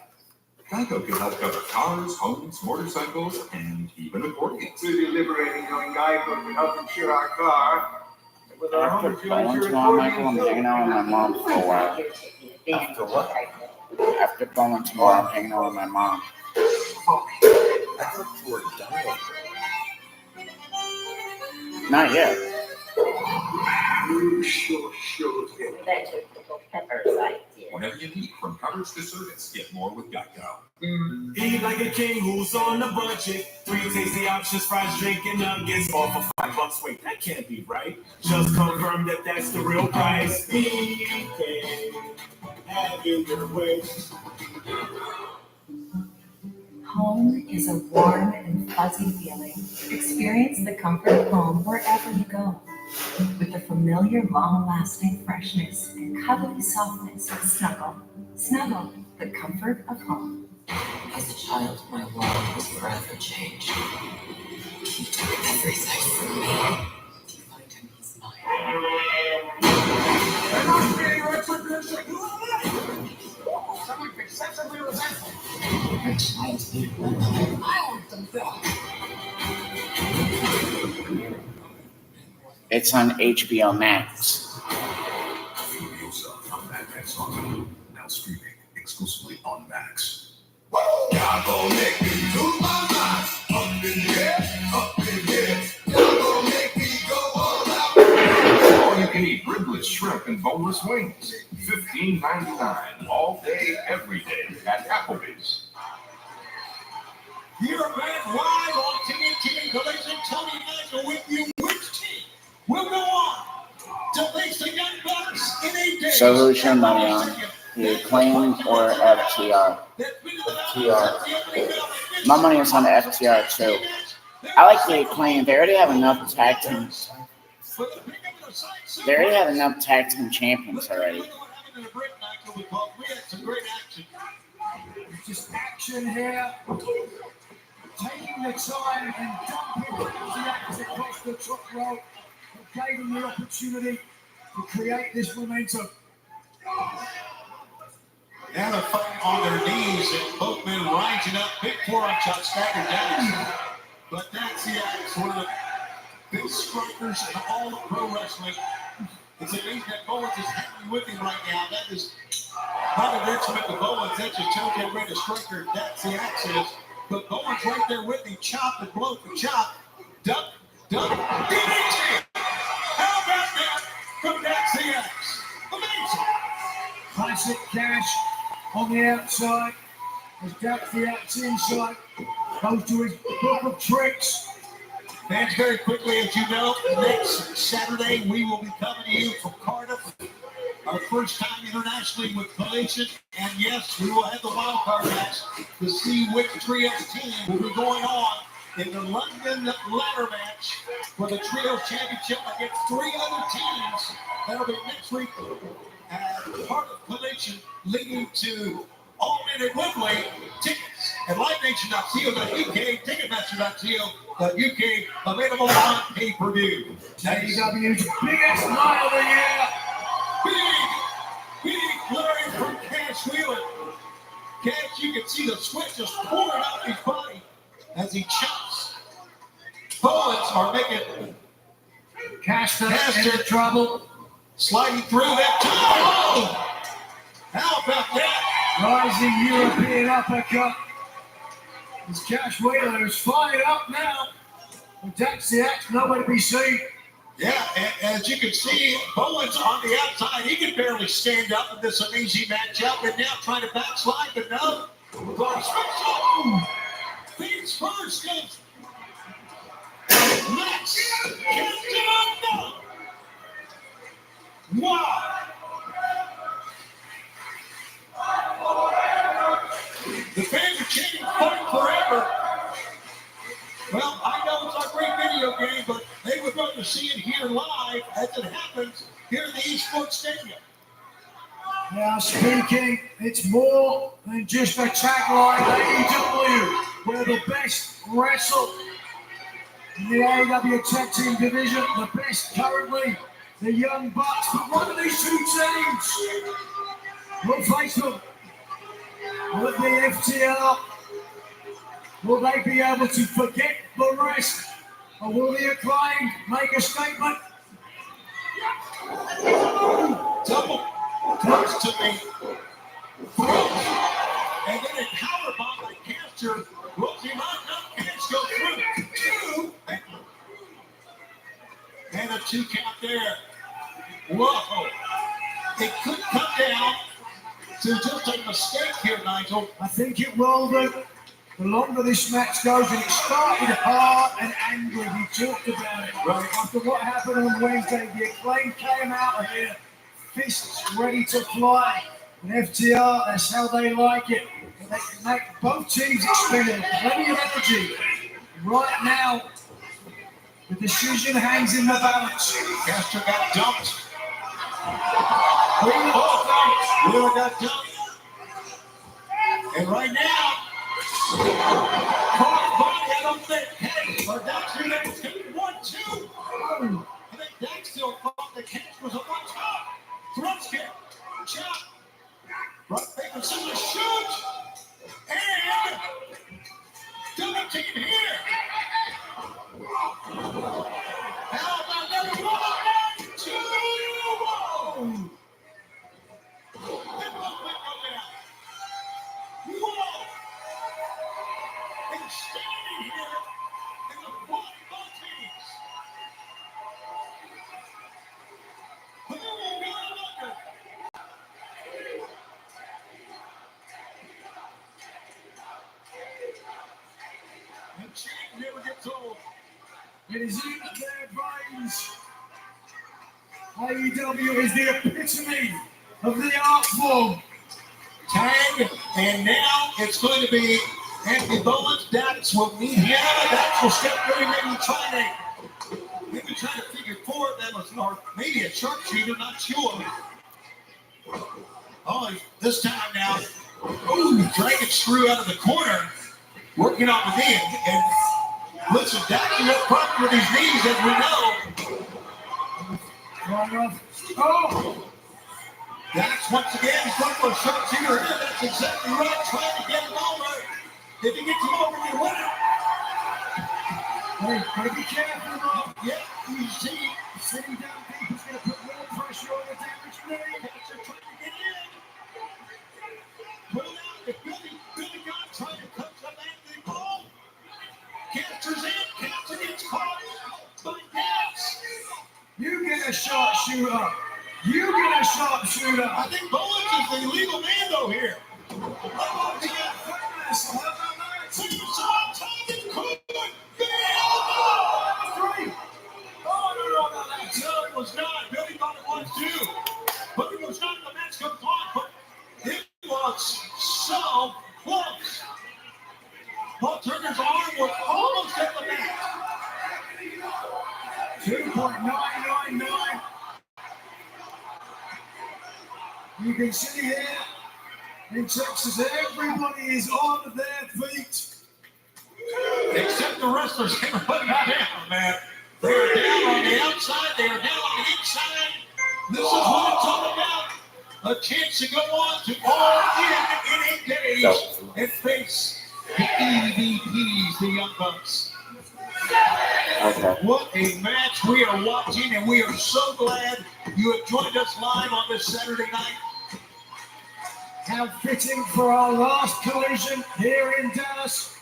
K: Geico can help cover cars, homes, motorcycles, and even accordions.
E: It's really liberating knowing Geico can help insure our car. With our
A: After
E: home insurance,
A: going
E: your
A: tomorrow, Michael, I'm
E: accordion
A: hanging out with my mom for a while.
B: After what?
A: After going tomorrow, I'm hanging out with my mom.
B: I thought you were done.
A: Not yet.
K: You sure did.
L: That took the peppers I did.
K: Whatever you need, from covers to service, get more with Geico.
S: Eat like a king who's on a budget. 3 tasty options, fries, drink, and nuggets, all for $5. Wait, that can't be right. Just confirm that that's the real price. BK, have it your way.
T: Home is a warm and fuzzy feeling. Experience the comfort of home wherever you go. With the familiar, long-lasting freshness and cuddly softness of Snuggle. Snuggle, the comfort of home.
U: As a child, my world was forever changed. He took everything from me. To find him, he's mine.
C: Someone excessively resentful.
U: My child did one thing. I want them back.
A: It's on HBO Max.
K: Furiosa from Mad Max on now streaming exclusively on Max.
C: Y'all gon' make me lose my mind. Up in here, up in here. Y'all gon' make me go all out.
K: All you can eat riblets, shrimp, and boneless wings. $15.99 all day, every day at Applebee's.
C: You're back live on TNT Collision. Tony Nagel with you. Which team will go on to face the Young Bucks in a day?
A: So who's your money on? The Acclaim or FTR? FTR. My money is on the FTR too. I like the Acclaim. They already have enough tag teams. They already have enough tag team champions already.
E: Just action here. Taking the time and dumping the actors across the top rope. Gave them the opportunity to create this momentum.
C: Now they're fighting on their knees and both men rising up. Big forearm shot staggered down. But that's the axe, one of the big strikers in all of pro wrestling. It's amazing that Bowens is hanging with him right now. That is not a detriment to Bowens. That's just tells you how great a striker that's the axe is. But Bowens right there with him. Chop and blow for chop. Duck, DDT. How about that from That's the Axe? Amazing.
E: Classic Cash on the outside. Has got the axe inside. Goes to his book of tricks.
C: And very quickly, as you know, next Saturday we will be coming to you from Cardiff. Our first time internationally with Collision. And yes, we will have the wild card match to see which trios team will be going on in the London ladder match for the Trios Championship against 3 other teams. That'll be next week as part of Collision, leading to All In at Wembley. Tickets at livenation.co.uk, ticketmaster.co.uk, available on pay-per-view.
E: AEW's biggest night of the year.
C: Big flurry from Cash Wheeler. Cash, you can see the sweat just pouring out his body as he chops. Bullets are making
E: Caster in trouble.
C: Sliding through that tunnel. How about that?
E: Rising European uppercut. It's Cash Wheeler who's fired up now. And Dax the Axe nowhere to be seen.
C: Yeah, and as you can see, Bowens on the outside. He can barely stand up in this amazing matchup, and now trying to backslide, but no. Things first goes. Lex gets it up. Wow. The fans are chanting "Fight Forever." Well, I know it's a great video game, but they would rather see it here live as it happens here in the Esports Stadium.
E: Now speaking, it's more than just a tagline. AEW, where the best wrestle in the AEW Tag Team division, the best currently, the Young Bucks. But one of these 2 teams will face them. Will it be FTR? Will they be able to forget the rest? Or will the Acclaimed make a statement?
C: Double close to me. And then a powerbomb by Caster. Rolls him out. Now Cash go through. 2. And a 2 count there. Whoa. It could come down to just a mistake here, Nigel.
E: I think it will do. The longer this match goes, and it started hard and angry, we talked about it. Right. After what happened on Wednesday, the Acclaim came out of here, fists ready to fly. And FTR, that's how they like it. And they can make both teams expend plenty of energy. Right now, the decision hangs in the balance.
C: Caster got dumped.
E: Wheeler
C: got dumped. And right now, Crossbody, I don't think, hey, or Dax Unit was hitting 1-2. I think Dax still thought the catch was a one-top. Thrust kick, chop, right back to the shoot, and double team here. How about another 1, 2, 1? Whoa! And standing here in the front of teams. Who will go under? And change never gets old.
E: It is in their brains. AEW is the epitome of the art form.
C: Tag, and now it's going to be Anthony Bowens. Dax will meet him. Dax will step through, maybe trying to figure forward. That was or maybe a sharpshooter, not sure. Oh, this time now, dragging Screw out of the corner, working on the knee. And listen, Dax is up front with his knees, as we know.
E: Oh!
C: Dax once again is going for a sharpshooter here. That's exactly right. Trying to get him over. If he gets him over, they win it.
E: Hey, gotta be careful, Rob.
C: Yeah, you see,
E: sitting down deep is gonna put more pressure on the damaged knee.
C: They're trying to get in. Pull out the Billy Gunn trying to touch the Anthony ball. Caster's in. Caster gets caught by Dax.
E: You get a sharpshooter. You get a sharpshooter.
C: I think Bowens is the illegal man, though, here. It was not. Billy thought it was too. But it was not. The match comes on. But it was
E: You can see here in Texas, everybody is on their feet.
C: Except the wrestlers, everybody down, man. They are down on the outside, they are down on the inside. This is what it's all about. A chance to go on to All In 8 days and face the EVPs, the Young Bucks.
A: Okay.
C: What a match we are watching, and we are so glad you have joined us live on this Saturday night.
E: How fitting for our last collision here in Dallas.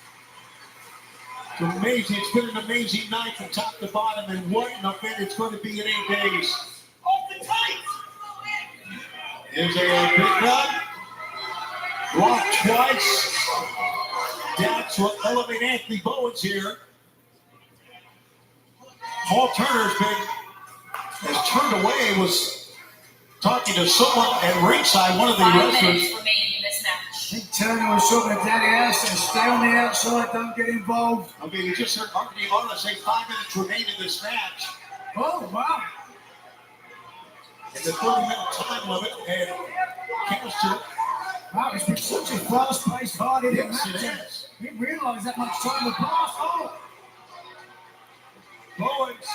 C: It's amazing. It's been an amazing night from top to bottom, and what an event it's going to be in 8 days. Off the tight. Is a big run. Block twice. That's what elevate Anthony Bowens here. Paul Turner's has turned away, was talking to someone at ringside, one of the
G: 5
C: wrestlers.
G: minutes remaining in this match.
E: I think Turner was talking to Daddy House and stay on the outside, don't get involved.
C: I mean, you just heard Anthony Bowens say 5 minutes remain in this match.
E: Oh, wow.
C: It's a 30-minute time limit, and Caster.
E: Wow, it's been such a fast-paced, hard-hitting
C: Yes, it
E: match.
C: is.
E: Didn't realize that much time had passed. Oh,
C: Bowens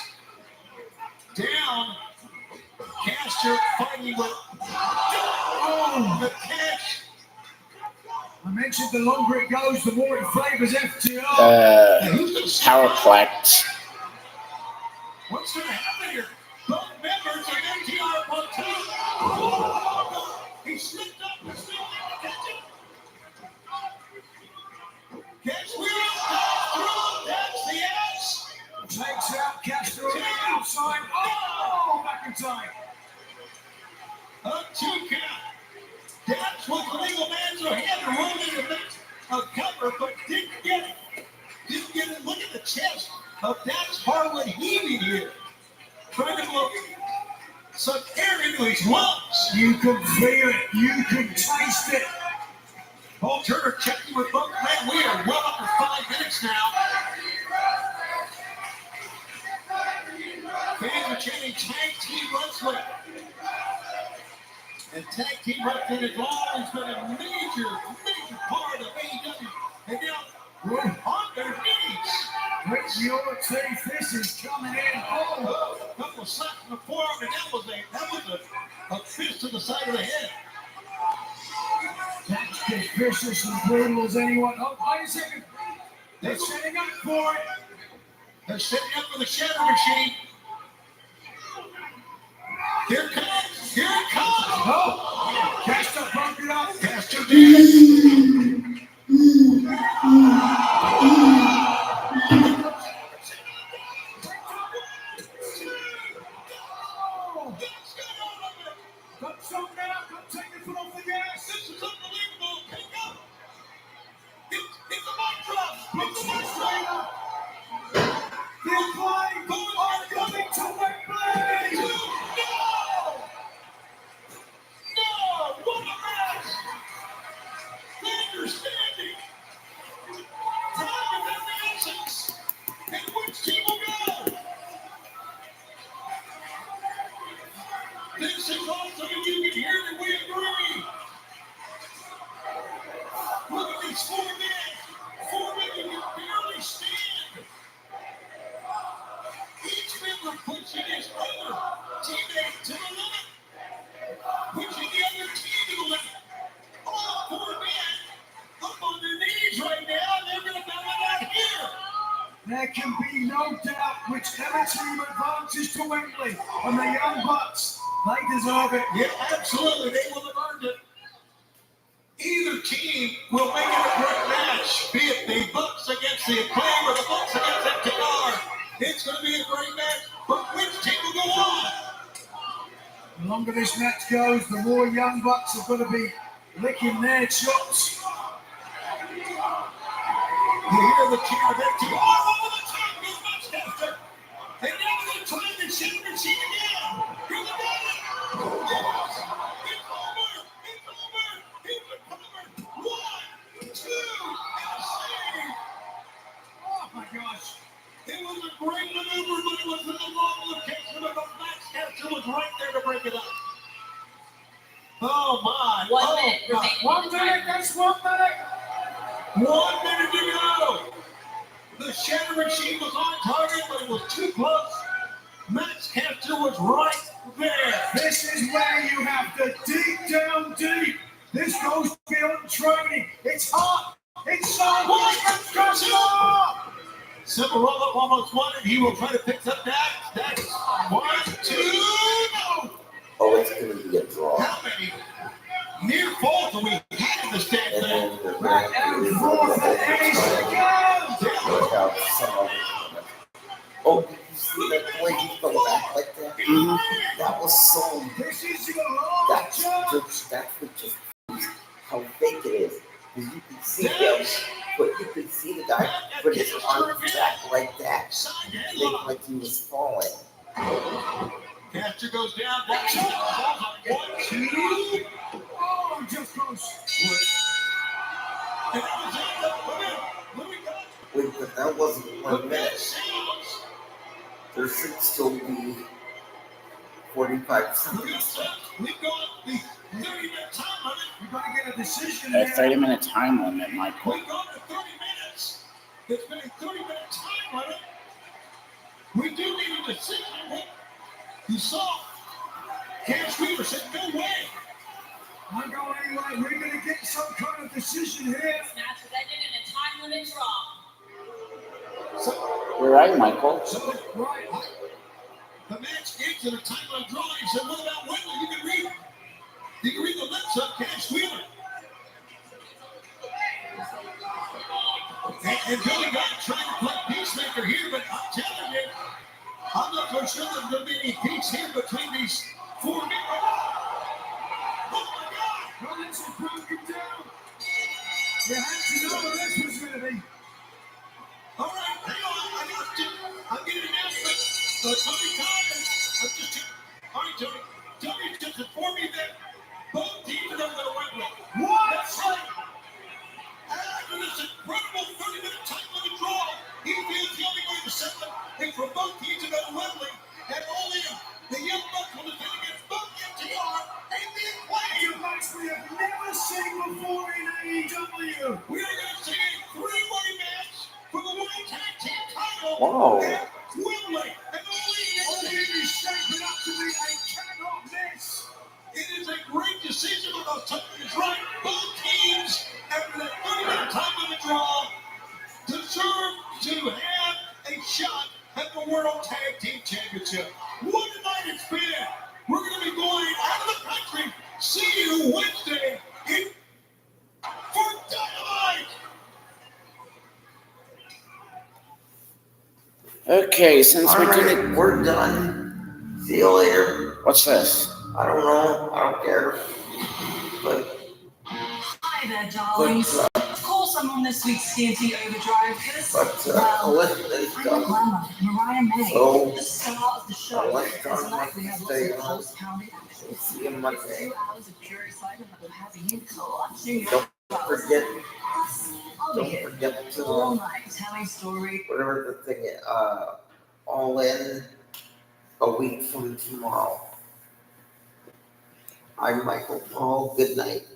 C: down. Caster fighting with the catch.
E: I mentioned the longer it goes, the more it favors FTR.
A: Powerplex.
C: What's going to happen here? Both members of FTR on top. He slipped up and still didn't catch it. Catch wheel through. That's the ass.
E: Takes out Castro on the outside. Oh, back in time.
C: A 2 count. That's what the legal man's had to run in to make a cover, but didn't get it. Didn't get it. Look at the chest of Dax Harwood heaving here. Trying to blow some air into his lungs.
E: You can feel it. You can taste it.
C: Paul Turner checking with both men. We are well under 5 minutes now. Fans are chanting tag team wrestling. And tag team wrestling has always been a major part of AEW. And now we're on their knees.
E: Ricky Ortiz, this is coming in. Oh,
C: a couple of slaps in the forearm, and that was a fist to the side of the head.
E: That's as vicious and brutal as anyone. Oh, wait a second. They're setting up for it.
C: They're setting up for the Shatter Machine. Here it comes. Here it comes.
E: Oh, Caster broke it up.
C: Caster did.
E: Don't stop now. Don't take your foot off the gas.
C: This is unbelievable. Pick up. It's a mic drop.
E: It's a mic drop. The Acclaim are coming to Wembley.
C: No! What a match! Understanding! Time of the essence! And which team will go? This is also, you can hear that we agree. Look at these 4 men. 4 men who can barely stand. Each member pushing his other teammate to the limit. Pushing the other team to the limit. All 4 men up on their knees right now, and they're going to come out here.
E: There can be no doubt whichever team advances to Wembley, and the Young Bucks, they deserve it.
C: Yeah, absolutely. They will have earned it. Either team will make it a great match, be it the Bucks against the Acclaim or the Bucks against FTR. It's going to be a great match, but which team will go on?
E: The longer this match goes, the more Young Bucks are going to be licking their chops.
C: You hear the cheer of FTR all the time, goes Matchcaster. And now they're trying to shoot the machine again. Here they go. Yes. It's over. It's over. It's recovered. 1, 2, and a save.
E: Oh my gosh.
C: It was a great maneuver, but it was in the wrong location, but the Matchcaster was right there to break it up. Oh my.
G: 1 minute remaining.
E: 1 minute, that's 1 minute.
C: 1 minute to go. The Shatter Machine was on target, but it was too close. Max Caster was right there.
E: This is where you have to dig down deep. This goes beyond training. It's hot. It's so hot.
C: Cimarella almost won it. He will try to pick up that. That's 1, 2, no.
B: Oh, it's going to be a draw.
C: How many near falls do we have in the stand
B: And
C: there?
B: then the back is look out some of it. Oh, did you see that the way he fell back like that? That was so.
E: This is your last chance.
B: That's what just proves how fake it is. Because you can see him, but you can see the guy put his arm back like that. Looked like he was falling.
C: Caster goes down. That's it. Falls on 1, 2.
E: Oh, just close.
C: And that was it. What do we got?
B: Wait, but that wasn't 1 minute. There should still be 45 seconds.
C: We've got the 30-minute time limit.
E: We've got to get a decision
A: A
E: here.
A: 30-minute time limit, Michael.
C: We've gone to 30 minutes. It's been a 30-minute time limit. We do need a decision. You saw Cash Weaver said, no way.
E: I go anyway. We're going to get some kind of decision here.
G: This match was ended in a time limit draw.
A: You're right, Michael.
C: So, right. The match ends in a time limit draw. He said, what about Wembley? You can read the lips of Cash Weaver. And Billy Gunn trying to play peacemaker here, but I'm telling you, I'm not so sure there's going to be any peace here between these 4 men. Oh my God!
E: Well, this is broken down. You had to know what this was going to be.
C: All right, hang on. I'm getting an announcement. Tony Khan, all right, Tony just informed me that both teams are going to Wembley.
E: What?
C: That's right. After this incredible 30-minute time limit draw, he feels the only way to settle it is for both teams to go to Wembley, and only the Young Bucks will defend against both FTR and then play.
E: A match we have never seen before in AEW.
C: We are going to see a three-way match for the World Tag Team title
A: Whoa.
C: at Wembley. And
E: Only is shaping up to be a cannot miss.
C: it is a great decision because Tony is right. Both teams, after that 30-minute time limit draw, deserve to have a shot at the World Tag Team Championship. What a night it's been. We're going to be going out of the country. See you Wednesday for Dynamite.
A: Okay, since we didn't.
B: We're done. See you later.
A: What's this?
B: I don't know. I don't care. But
T: Hi there, darlings. Of course, I'm on this week's TNT Overdrive because,
B: Elizabeth's
T: I'm
B: done.
T: the glamour, Mariah May,
B: So,
T: the star of the show.
B: Elizabeth
T: Tonight we have lots
B: stay
T: of
B: on.
T: close pounding action.
B: We'll see you Monday.
T: 2 hours of pure excitement that will have you clutching your
B: Don't
T: pearls.
B: forget.
T: Plus, I'll be
B: Don't
T: here
B: forget to
T: all night telling story.
B: whatever the thing. All in a week from tomorrow. I'm Michael Paul. Good night.